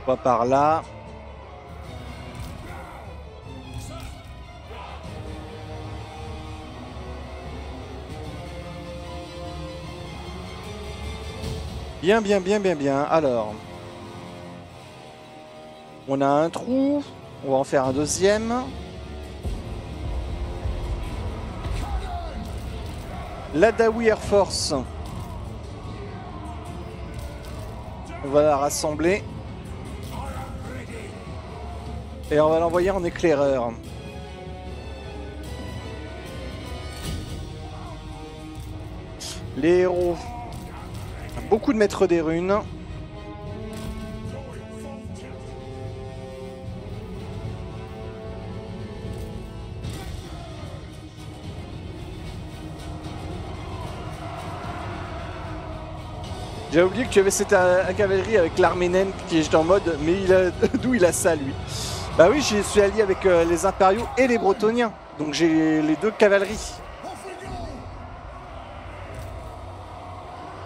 On va par là. Bien, bien, bien, bien, bien. Alors, on a un trou. On va en faire un deuxième. L'Adawi Air Force. On va la rassembler. Et on va l'envoyer en éclaireur. Les héros. Beaucoup de maîtres des runes. J'ai oublié que tu avais cette cavalerie avec l'armée naine qui est en mode, mais d'où il a ça lui? Bah oui, je suis allié avec les impériaux et les bretoniens, donc j'ai les deux cavaleries.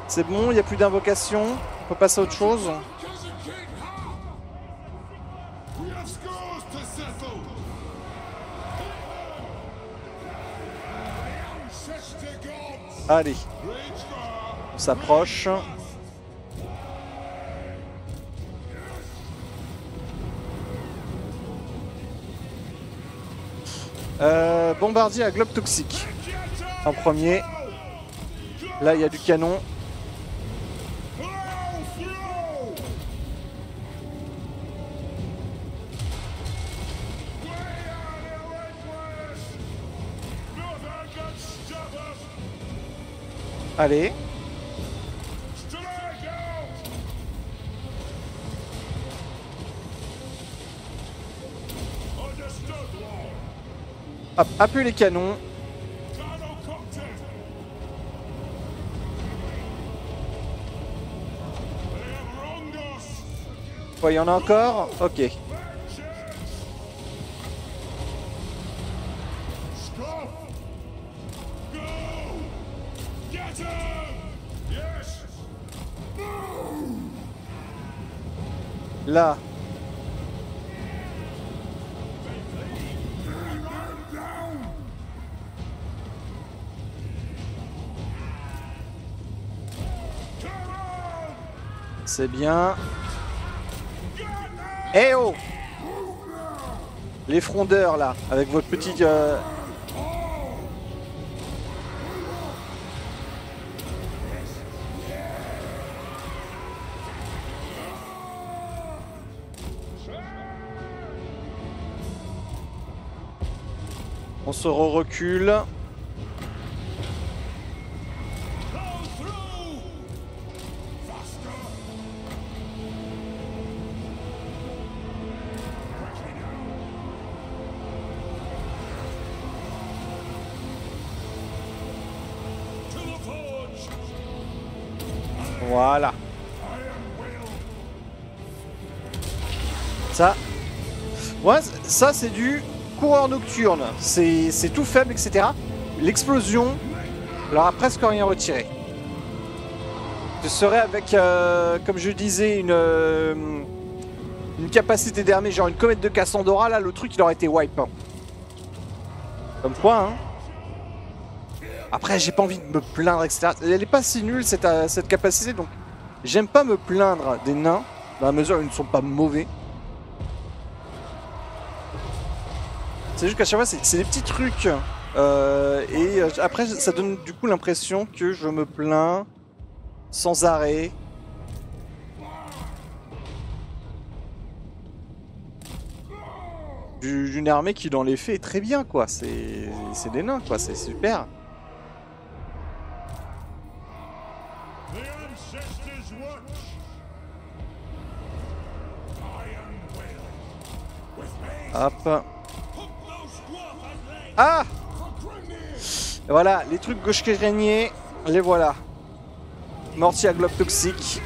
C'est bon, il n'y a plus d'invocation, on peut passer à autre chose. We have scores to settle! Ancestor gods! Allez, Rage on s'approche. Bombardier à globe toxique. En premier. Là, il y a du canon. Allez. Hop, appuie les canons. Oh, il y en a encore? Ok. Là. C'est bien. Eh oh! Les frondeurs là, avec votre petit... On se recule. Voilà. Ça. Ouais, ça c'est du coureur nocturne. C'est tout faible, etc. L'explosion leur a presque rien retiré. Ce serait avec, comme je disais, une capacité d'armée, genre une comète de Cassandra, là le truc il aurait été wipe. Hein. Comme quoi, hein. Après, j'ai pas envie de me plaindre, etc. Elle est pas si nulle cette capacité, donc j'aime pas me plaindre des nains, dans la mesure où ils ne sont pas mauvais. C'est juste qu'à chaque fois, c'est des petits trucs. Et après, ça donne du coup l'impression que je me plains sans arrêt. D'une armée qui, dans les faits, est très bien, quoi. C'est des nains, quoi. C'est super. Hop. Ah! Voilà, les trucs gauche qui régnaient, les voilà. Mortier à globe toxique.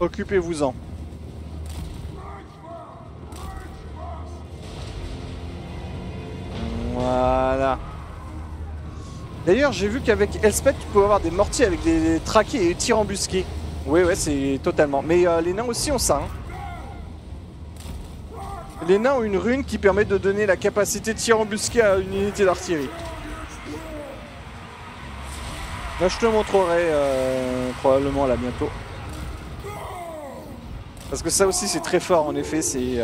Occupez-vous-en. Voilà. D'ailleurs, j'ai vu qu'avec Elspeth, tu peux avoir des mortiers avec des traqués et des tirs embusqués. Oui, ouais, c'est totalement. Mais les nains aussi ont ça. Hein. Les nains ont une rune qui permet de donner la capacité de tir embusqué à une unité d'artillerie. Là, je te montrerai probablement là bientôt. Parce que ça aussi, c'est très fort en effet. C'est.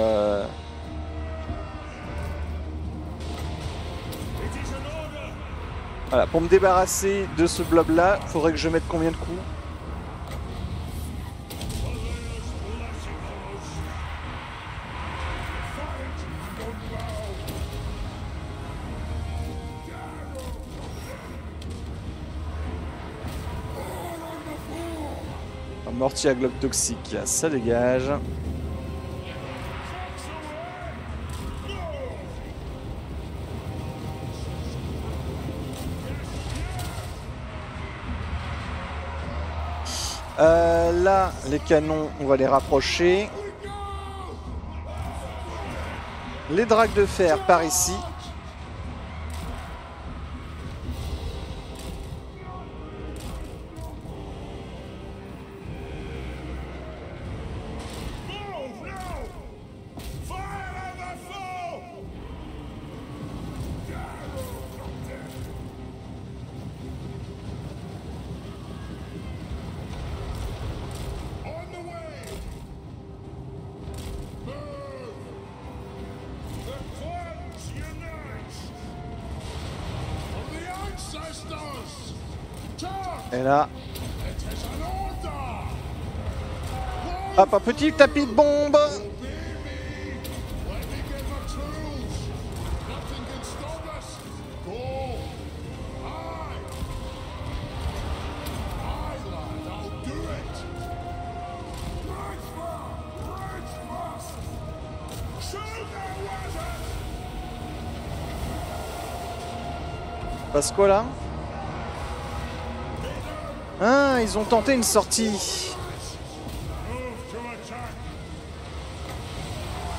Voilà, pour me débarrasser de ce blob là, il faudrait que je mette combien de coups? Un mortier à globe toxique, ça dégage. Là, les canons, on va les rapprocher. Les dragues de fer par ici. Et là... Hop, un petit tapis de bombe. Passe quoi là? Ah, ils ont tenté une sortie.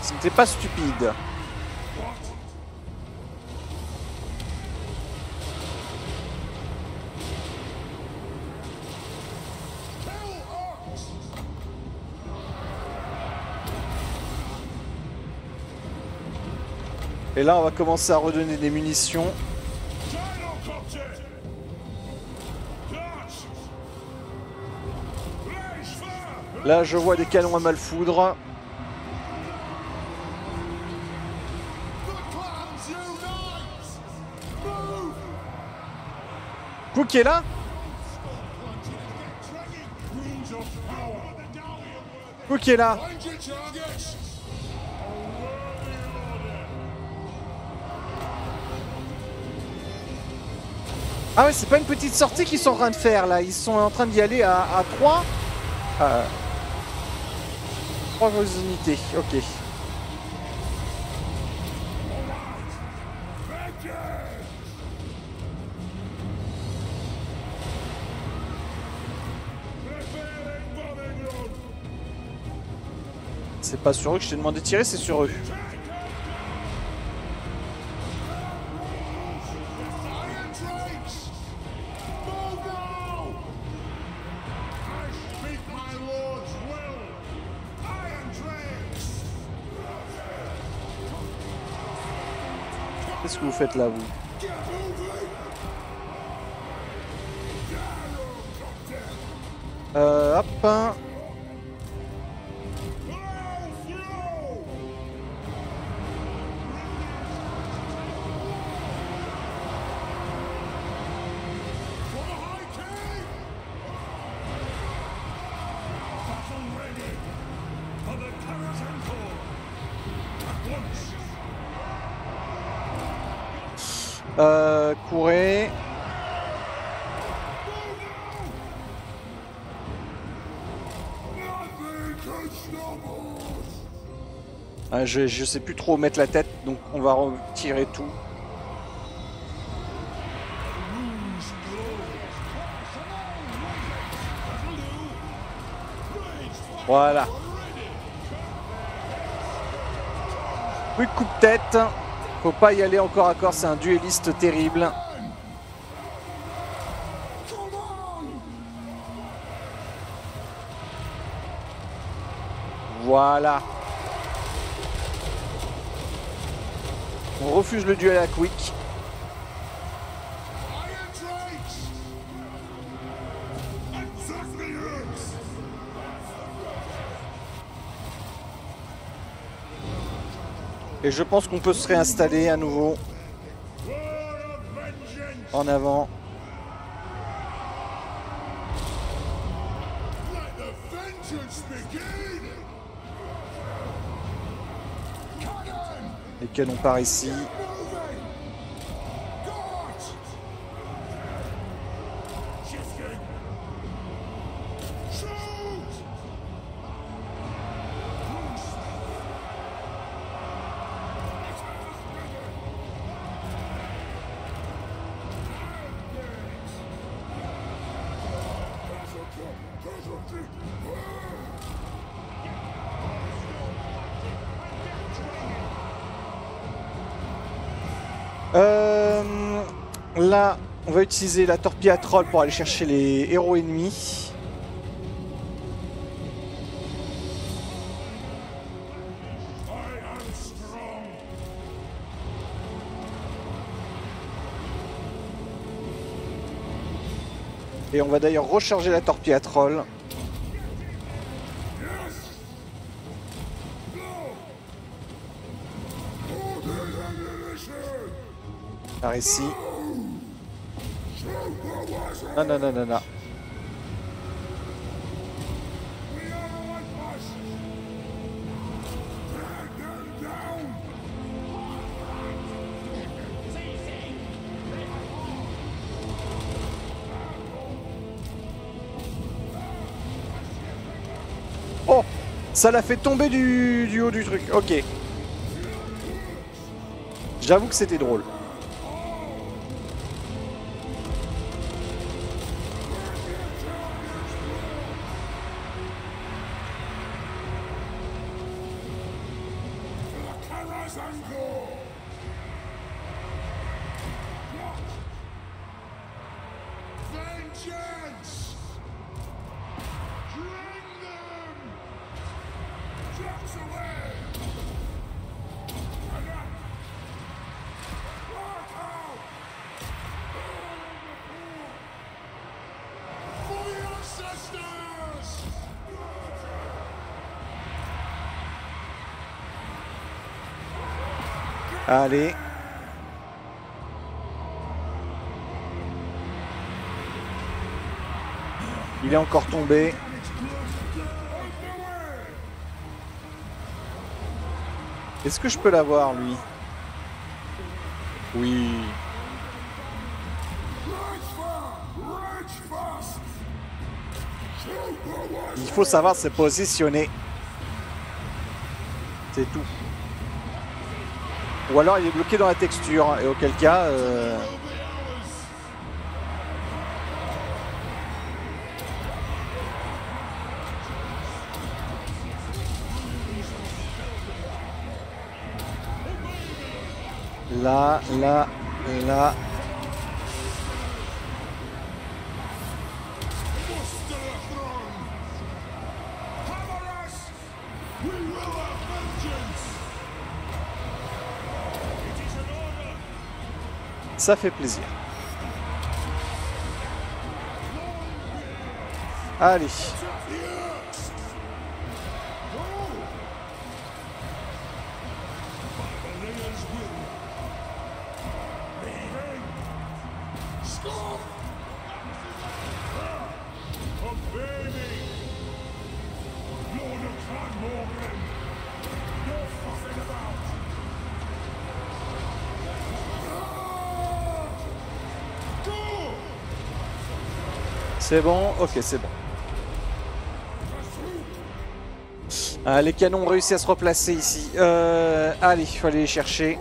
Ce n'était pas stupide. Et là, on va commencer à redonner des munitions. Là, je vois des canons à malfoudre. Cook est là? Cook est là. Ah ouais, c'est pas une petite sortie qu'ils sont en train de faire là. Ils sont en train d'y aller à 3. 3 grosses unités, ok. C'est pas sur eux que je t'ai demandé de tirer, c'est sur eux. Qu'est-ce que vous faites là, vous? Hop. Courez. Ah, je sais plus trop où mettre la tête, donc on va retirer tout. Voilà. Oui, coupe-tête. Faut pas y aller encore à corps, c'est un duelliste terrible. Voilà. On refuse le duel à Quick. Et je pense qu'on peut se réinstaller à nouveau. En avant. Les canons par ici. Là, on va utiliser la torpille à troll pour aller chercher les héros ennemis. Et on va d'ailleurs recharger la torpille à troll. Par ici. Non, non, non, non, non. Oh, ça l'a fait tomber du haut du truc. Ok. J'avoue que c'était drôle. Vengeance! Bring them! Just away! Work out! For the ancestors! Allez. Il est encore tombé. Est-ce que je peux l'avoir, lui? Oui. Il faut savoir se positionner. C'est tout. Ou alors il est bloqué dans la texture. Et auquel cas... Là, là, là. Ça fait plaisir. Allez. C'est bon, ok, c'est bon. Ah, les canons ont réussi à se replacer ici. Allez, il faut aller les chercher.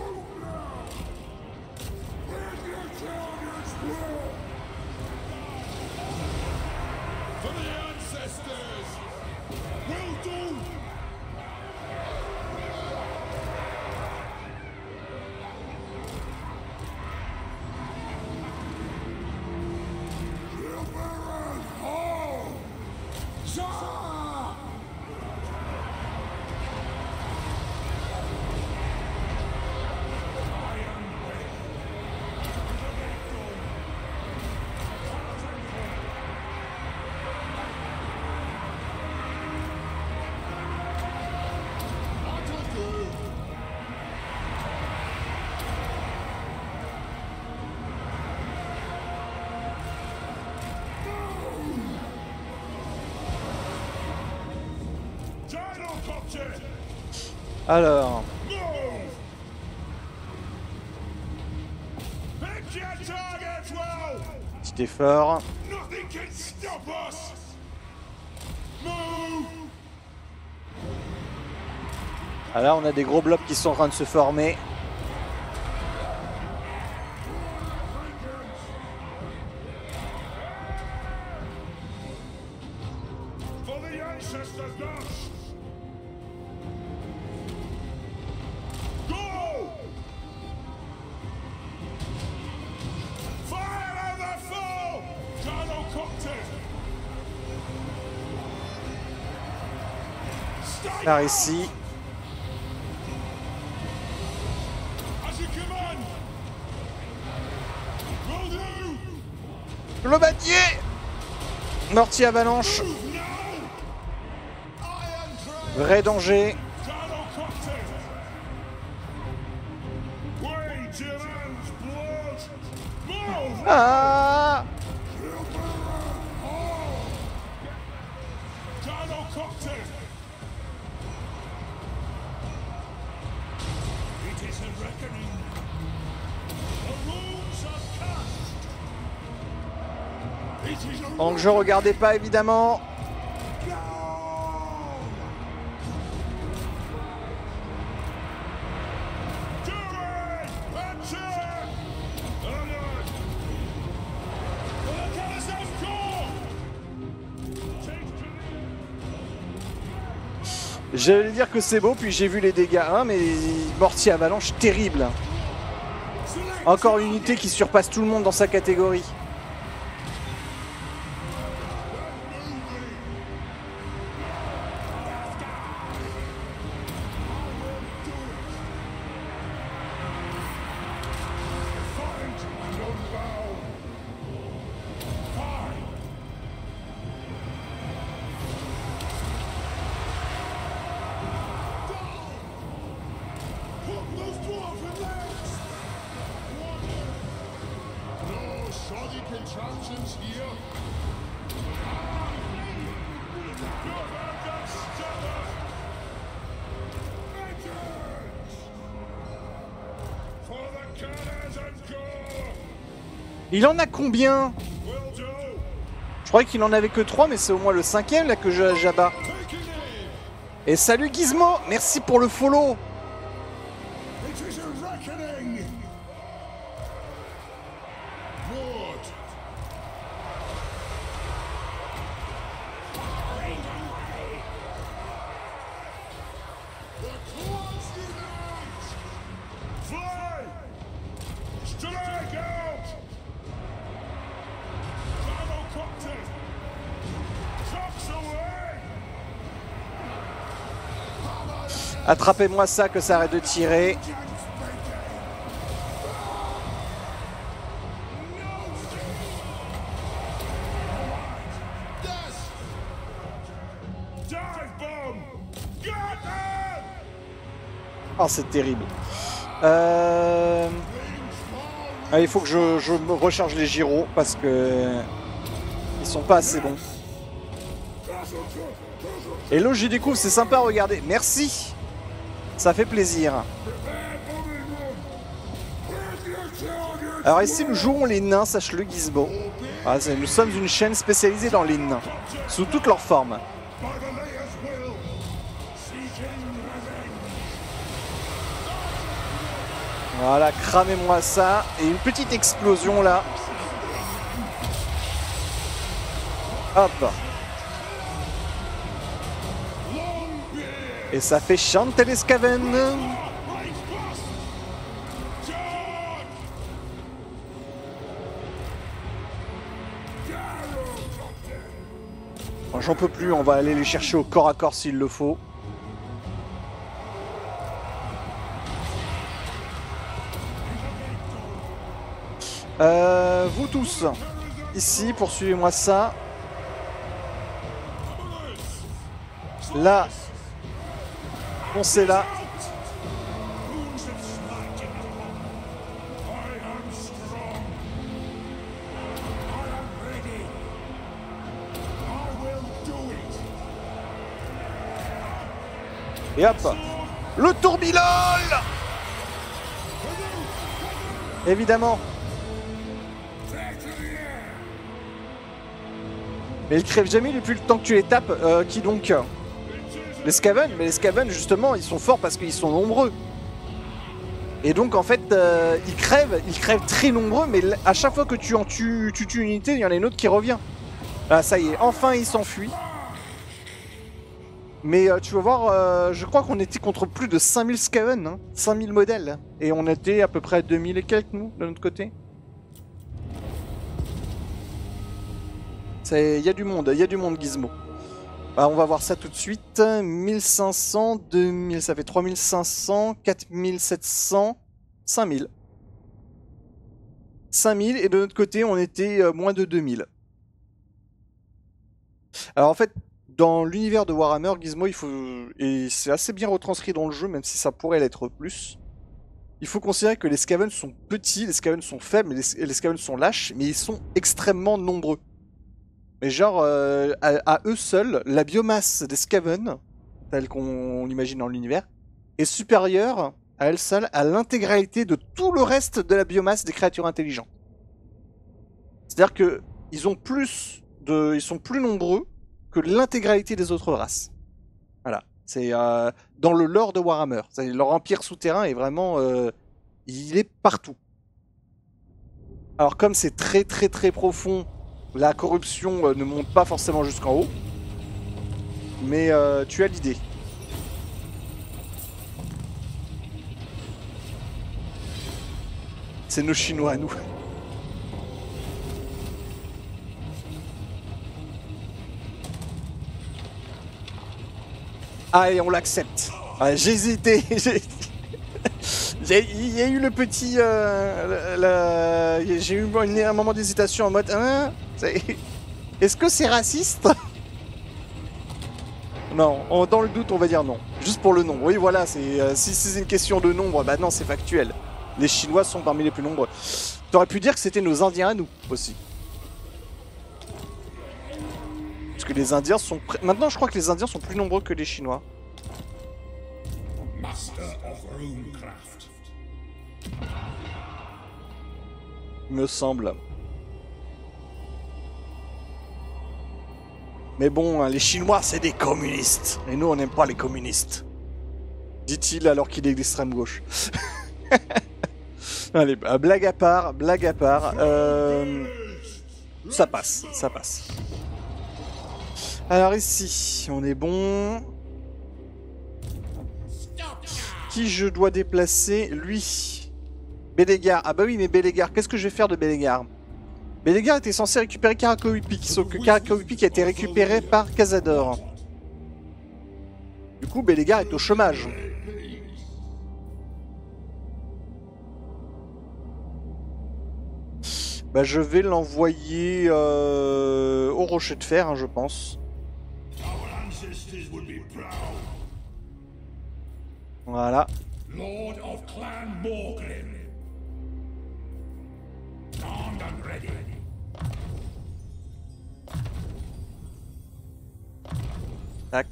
Alors... Petit effort. Ah là, on a des gros blocs qui sont en train de se former. Par ici. Le bâtier. Mortier avalanche. Vrai danger. Ah! Donc je regardais pas évidemment. J'allais dire que c'est beau, puis j'ai vu les dégâts, hein, mais mortier avalanche terrible. Encore une unité qui surpasse tout le monde dans sa catégorie. Il en a combien? Je croyais qu'il en avait que 3, mais c'est au moins le 5ème là que j'abats. Et salut Gizmo, merci pour le follow. Attrapez-moi ça, que ça arrête de tirer. Oh, c'est terrible. Ah, il faut que je me recharge les gyros parce que ils sont pas assez bons. Hello, j'y découvre, c'est sympa à regarder. Merci. Ça fait plaisir. Alors ici, nous jouons les nains, sache-le Gizmo. Ah, nous sommes une chaîne spécialisée dans les nains, sous toutes leurs formes. Voilà, cramez-moi ça. Et une petite explosion là. Hop. Et ça fait chanter les Skaven. Bon, j'en peux plus, on va aller les chercher au corps à corps s'il le faut. Vous tous, ici, poursuivez-moi ça. Là. Foncez là. Et hop, le tourbillol. Évidemment. Mais il crève jamais depuis le temps que tu les tapes. Qui donc? Les Skaven, mais les Skaven justement ils sont forts parce qu'ils sont nombreux. Et donc en fait ils crèvent très nombreux, mais à chaque fois que tu tues une unité, il y en a une autre qui revient. Ah ça y est, enfin il s'enfuit. Mais tu vas voir, je crois qu'on était contre plus de 5000 Skaven, hein, 5000 modèles. Et on était à peu près à 2000 et quelques nous, de notre côté. Il y a du monde Gizmo. Bah, on va voir ça tout de suite. 1500, 2000, ça fait 3500, 4700, 5000. 5000 et de notre côté on était moins de 2000. Alors en fait, dans l'univers de Warhammer, Gizmo, il faut, et c'est assez bien retranscrit dans le jeu, même si ça pourrait l'être plus, il faut considérer que les Skaven sont petits, les Skaven sont faibles, les Skaven sont lâches, mais ils sont extrêmement nombreux. Mais genre, à eux seuls, la biomasse des Skaven, telle qu'on l'imagine dans l'univers, est supérieure à elle seule à l'intégralité de tout le reste de la biomasse des créatures intelligentes. C'est-à-dire que ils sont plus nombreux que l'intégralité des autres races. Voilà, c'est dans le lore de Warhammer. Leur empire souterrain est vraiment, il est partout. Alors comme c'est très très très profond, la corruption ne monte pas forcément jusqu'en haut, mais tu as l'idée. C'est nos Chinois à nous. Allez, on l'accepte. Ouais, j'ai hésité. Il y a eu le petit... J'ai eu un moment d'hésitation en mode... Hein, est-ce que c'est raciste? Non, dans le doute, on va dire non. Juste pour le nom. Oui, voilà, si c'est une question de nombre, bah non, c'est factuel. Les Chinois sont parmi les plus nombreux. T'aurais pu dire que c'était nos Indiens à nous, aussi. Parce que les Indiens sont... Maintenant, je crois que les Indiens sont plus nombreux que les Chinois. Master of Runecraft. Il me semble. Mais bon, hein, les Chinois, c'est des communistes. Et nous, on n'aime pas les communistes. Dit-il alors qu'il est d'extrême gauche. Allez, blague à part, blague à part. Ça passe, ça passe. Alors ici, on est bon. Qui je dois déplacer? Lui. Bélégar. Ah bah oui, mais Bélégar, qu'est-ce que je vais faire de Bélégar? Bélégar était censé récupérer Karakowipi, sauf que Karakowipi a été récupéré par Cazador. Du coup, Bélégar est au chômage. Bah je vais l'envoyer au Rocher de Fer, hein, je pense. Voilà. Lord of Clan Morglin. Armed and ready. Tac.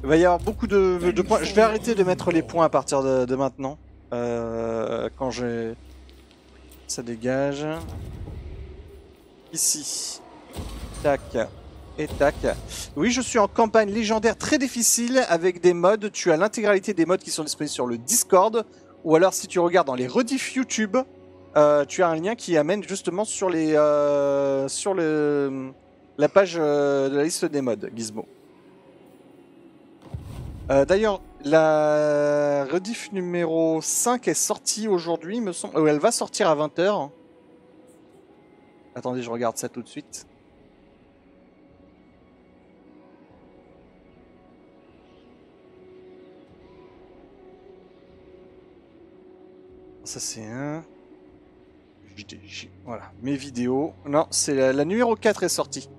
Il va y avoir beaucoup de points. Je vais arrêter de mettre les points à partir de maintenant. Quand j'ai... Ça dégage. Ici. Tac. Et tac. Oui, je suis en campagne légendaire très difficile avec des mods. Tu as l'intégralité des mods qui sont disponibles sur le Discord. Ou alors si tu regardes dans les rediffs YouTube, tu as un lien qui amène justement sur les sur la page de la liste des mods Gizmo. D'ailleurs, la rediff numéro 5 est sortie aujourd'hui, me semble. Elle va sortir à 20 h. Attendez, je regarde ça tout de suite. Ça c'est un... Voilà, mes vidéos. Non, c'est la numéro 4 est sortie.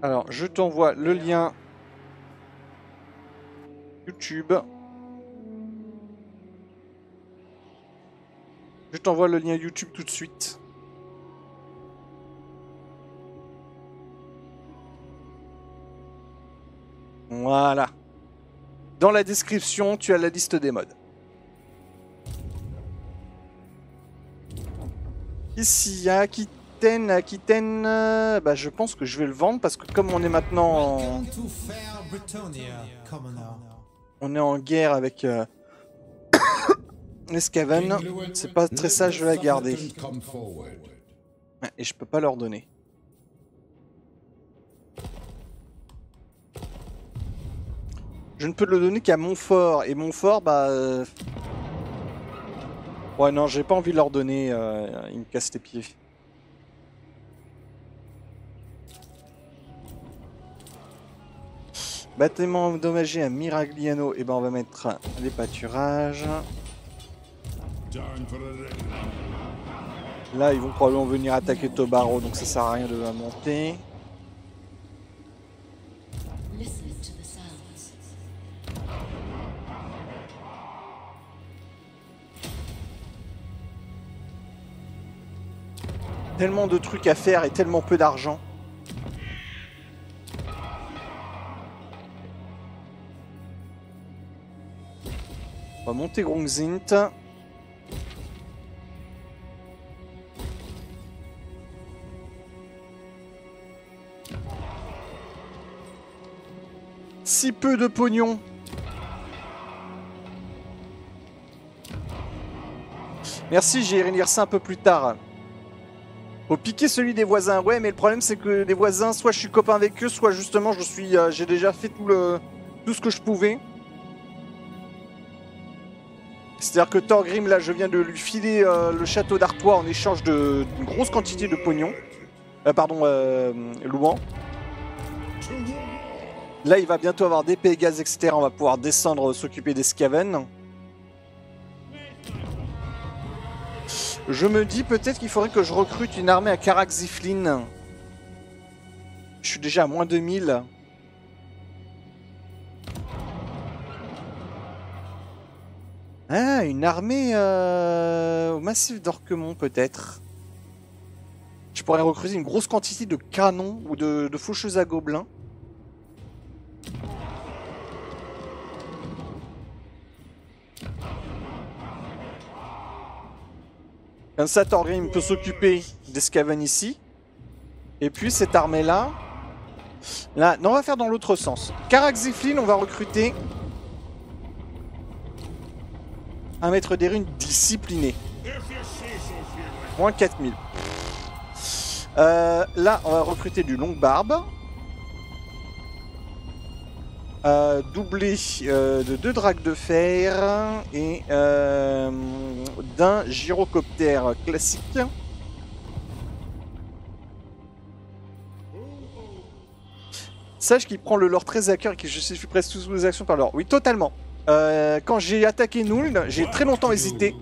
Alors, je t'envoie le lien YouTube. Je t'envoie le lien YouTube tout de suite. Voilà. Dans la description, tu as la liste des mods. Ici, il y a Aquitaine, bah, je pense que je vais le vendre parce que comme on est maintenant en... On est en guerre avec les Skaven, c'est pas très sage, je vais la garder. Et je peux pas leur donner. Je ne peux le donner qu'à Montfort, et Montfort, bah... Ouais, non, j'ai pas envie de leur donner, ils me cassent les pieds. Bâtiment endommagé à Miragliano, et ben on va mettre les pâturages. Là, ils vont probablement venir attaquer Tobaro, donc ça sert à rien de la monter. Tellement de trucs à faire et tellement peu d'argent. On va monter Grongzint. Si peu de pognon. Merci, j'irai lire ça un peu plus tard. Faut piquer celui des voisins. Ouais, mais le problème c'est que les voisins, soit je suis copain avec eux, soit justement j'ai déjà fait tout ce que je pouvais. C'est-à-dire que Thorgrim, là, je viens de lui filer le château d'Artois en échange d'une grosse quantité de pognon. Louan. Là, il va bientôt avoir des pays gaz, etc. On va pouvoir descendre, s'occuper des Skaven. Je me dis peut-être qu'il faudrait que je recrute une armée à Karak-Ziflin. Je suis déjà à moins 2000. Ah, une armée au massif d'Orquemont peut-être. Je pourrais recruter une grosse quantité de canons ou de faucheuses à gobelins. Comme ça, Thorgrim peut s'occuper des Skaven ici. Et puis cette armée-là... Là, non, on va faire dans l'autre sens. Karak-Ziflin, on va recruter un maître des runes discipliné. Moins 4000. Là, on va recruter du longue barbe. Doublé de 2 dracs de fer et d'un gyrocoptère classique. Sache qu'il prend le lore très à cœur et qu'il justifie presque toutes mes actions par l'or. Oui, totalement. Quand j'ai attaqué Nuln, j'ai très longtemps hésité.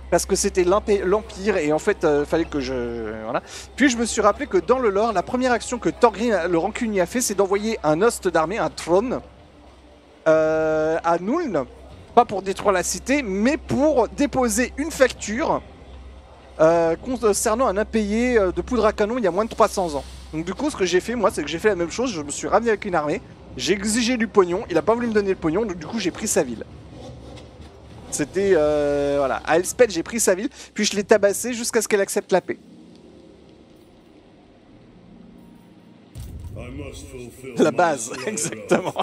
Parce que c'était l'Empire et en fait, fallait que je... Voilà. Puis je me suis rappelé que dans le lore, la première action que Thorgrim le rancunier a fait, c'est d'envoyer un host d'armée, un trône, à Nuln. Pas pour détruire la cité, mais pour déposer une facture concernant un impayé de poudre à canon il y a moins de 300 ans. Donc du coup, ce que j'ai fait, moi, c'est que j'ai fait la même chose. Je me suis ramené avec une armée, j'ai exigé du pognon, il a pas voulu me donner le pognon, donc du coup, j'ai pris sa ville. C'était, voilà, à Elspeth, j'ai pris sa ville, puis je l'ai tabassée jusqu'à ce qu'elle accepte la paix. La base, exactement.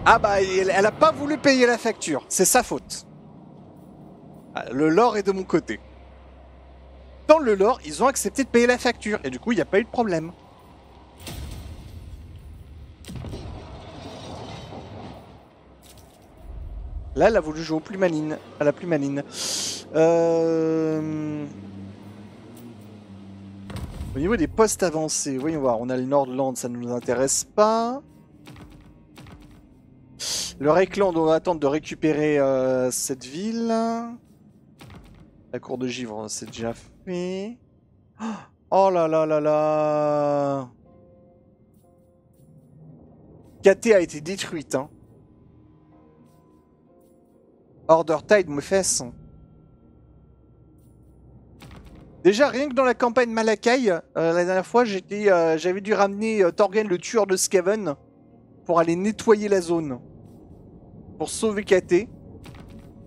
Ah bah, elle a pas voulu payer la facture, c'est sa faute. Le lore est de mon côté. Dans le lore, ils ont accepté de payer la facture, et du coup, il n'y a pas eu de problème. Là, elle a voulu jouer au plus maline, à la plus maline. Au niveau des postes avancés, voyons voir, on a le Nordland, ça ne nous intéresse pas. Le Reikland, on va attendre de récupérer cette ville. La cour de Givre, c'est déjà fait. Oh là là là là. KT a été détruite, hein. Order Tide me fesse. Déjà, rien que dans la campagne Malakai, la dernière fois, j'avais dû ramener Thorgrim, le tueur de Skaven, pour aller nettoyer la zone. Pour sauver KT,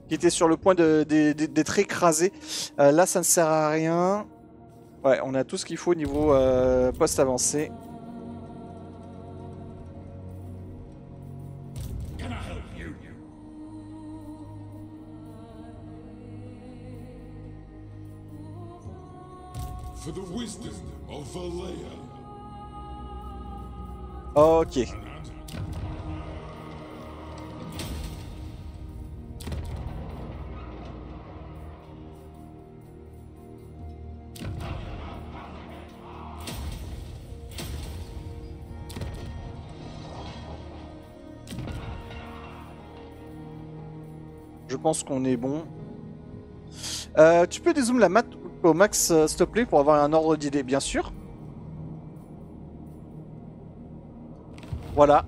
qui était sur le point d'être écrasé. Là, ça ne sert à rien. Ouais, on a tout ce qu'il faut au niveau poste avancé. For the wisdom of Valea. Ok. Je pense qu'on est bon. Tu peux dézoomer la map au max, s'il te plaît, pour avoir un ordre d'idée, bien sûr. Voilà.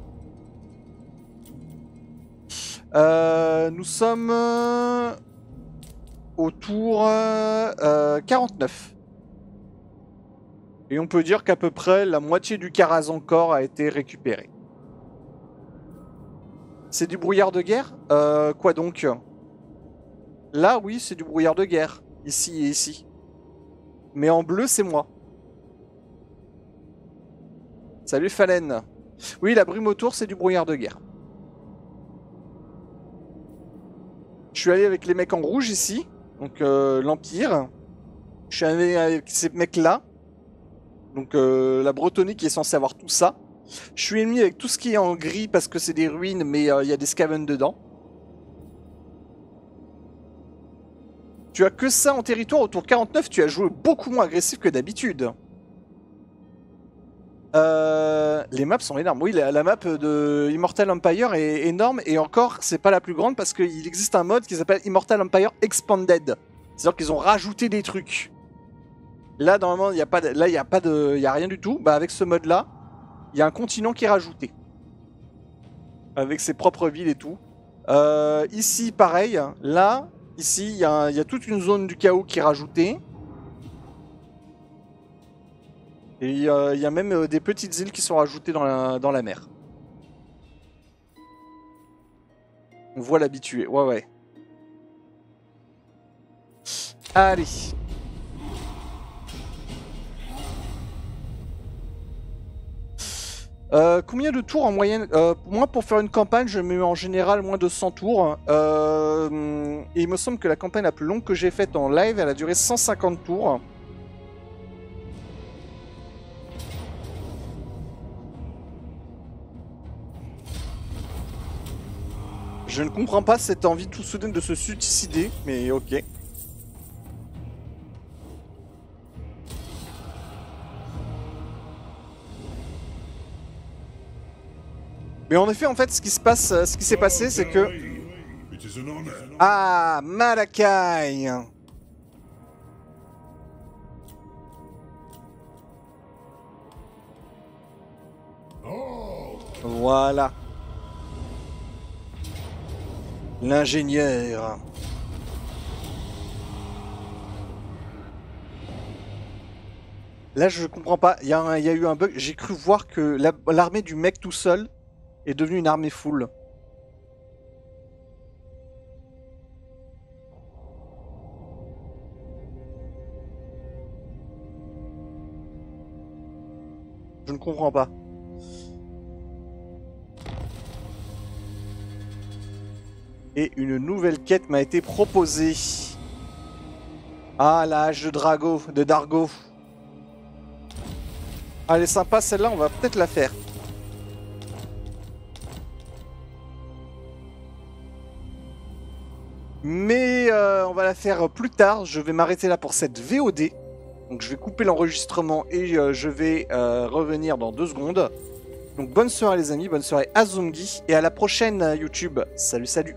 Nous sommes au tour 49. Et on peut dire qu'à peu près la moitié du Karazhan-Kor a été récupérée. C'est du brouillard de guerre? Quoi donc? Là, oui, c'est du brouillard de guerre. Ici et ici. Mais en bleu, c'est moi. Salut Fallen. Oui, la brume autour, c'est du brouillard de guerre. Je suis allé avec les mecs en rouge ici. Donc l'Empire. Je suis allé avec ces mecs-là. Donc la Bretonnie qui est censée avoir tout ça. Je suis ennemi avec tout ce qui est en gris parce que c'est des ruines, mais il y a des Skaven dedans. Tu as que ça en territoire au tour 49, tu as joué beaucoup moins agressif que d'habitude. Les maps sont énormes. Oui, la map de Immortal Empire est énorme et encore, c'est pas la plus grande parce qu'il existe un mode qui s'appelle Immortal Empire Expanded. C'est-à-dire qu'ils ont rajouté des trucs. Là, normalement, il y a pas, là, il y a rien du tout. Bah, avec ce mode-là, il y a un continent qui est rajouté, avec ses propres villes et tout. Ici, pareil. Là, ici, il y a toute une zone du chaos qui est rajoutée. Et il y a même des petites îles qui sont rajoutées dans la mer. On voit l'habitué. Ouais, ouais. Allez. Combien de tours en moyenne? Moi, pour faire une campagne, je mets en général moins de 100 tours. Et il me semble que la campagne la plus longue que j'ai faite en live, elle a duré 150 tours. Je ne comprends pas cette envie tout soudaine de se suicider, mais ok. Mais en effet, en fait, ce qui s'est passé, c'est que... It is an honor. Ah, Malakai! Voilà. L'ingénieur. Là, je comprends pas. Il y a eu un bug. J'ai cru voir que l'armée du mec tout seul est devenue une armée full. Je ne comprends pas. Et une nouvelle quête m'a été proposée. Ah, la hache de Dargo. Elle est sympa celle-là, on va peut-être la faire. Mais on va la faire plus tard. Je vais m'arrêter là pour cette VOD. Donc je vais couper l'enregistrement et je vais revenir dans 2 secondes. Donc bonne soirée les amis, bonne soirée à Zomgi. Et à la prochaine YouTube. Salut, salut.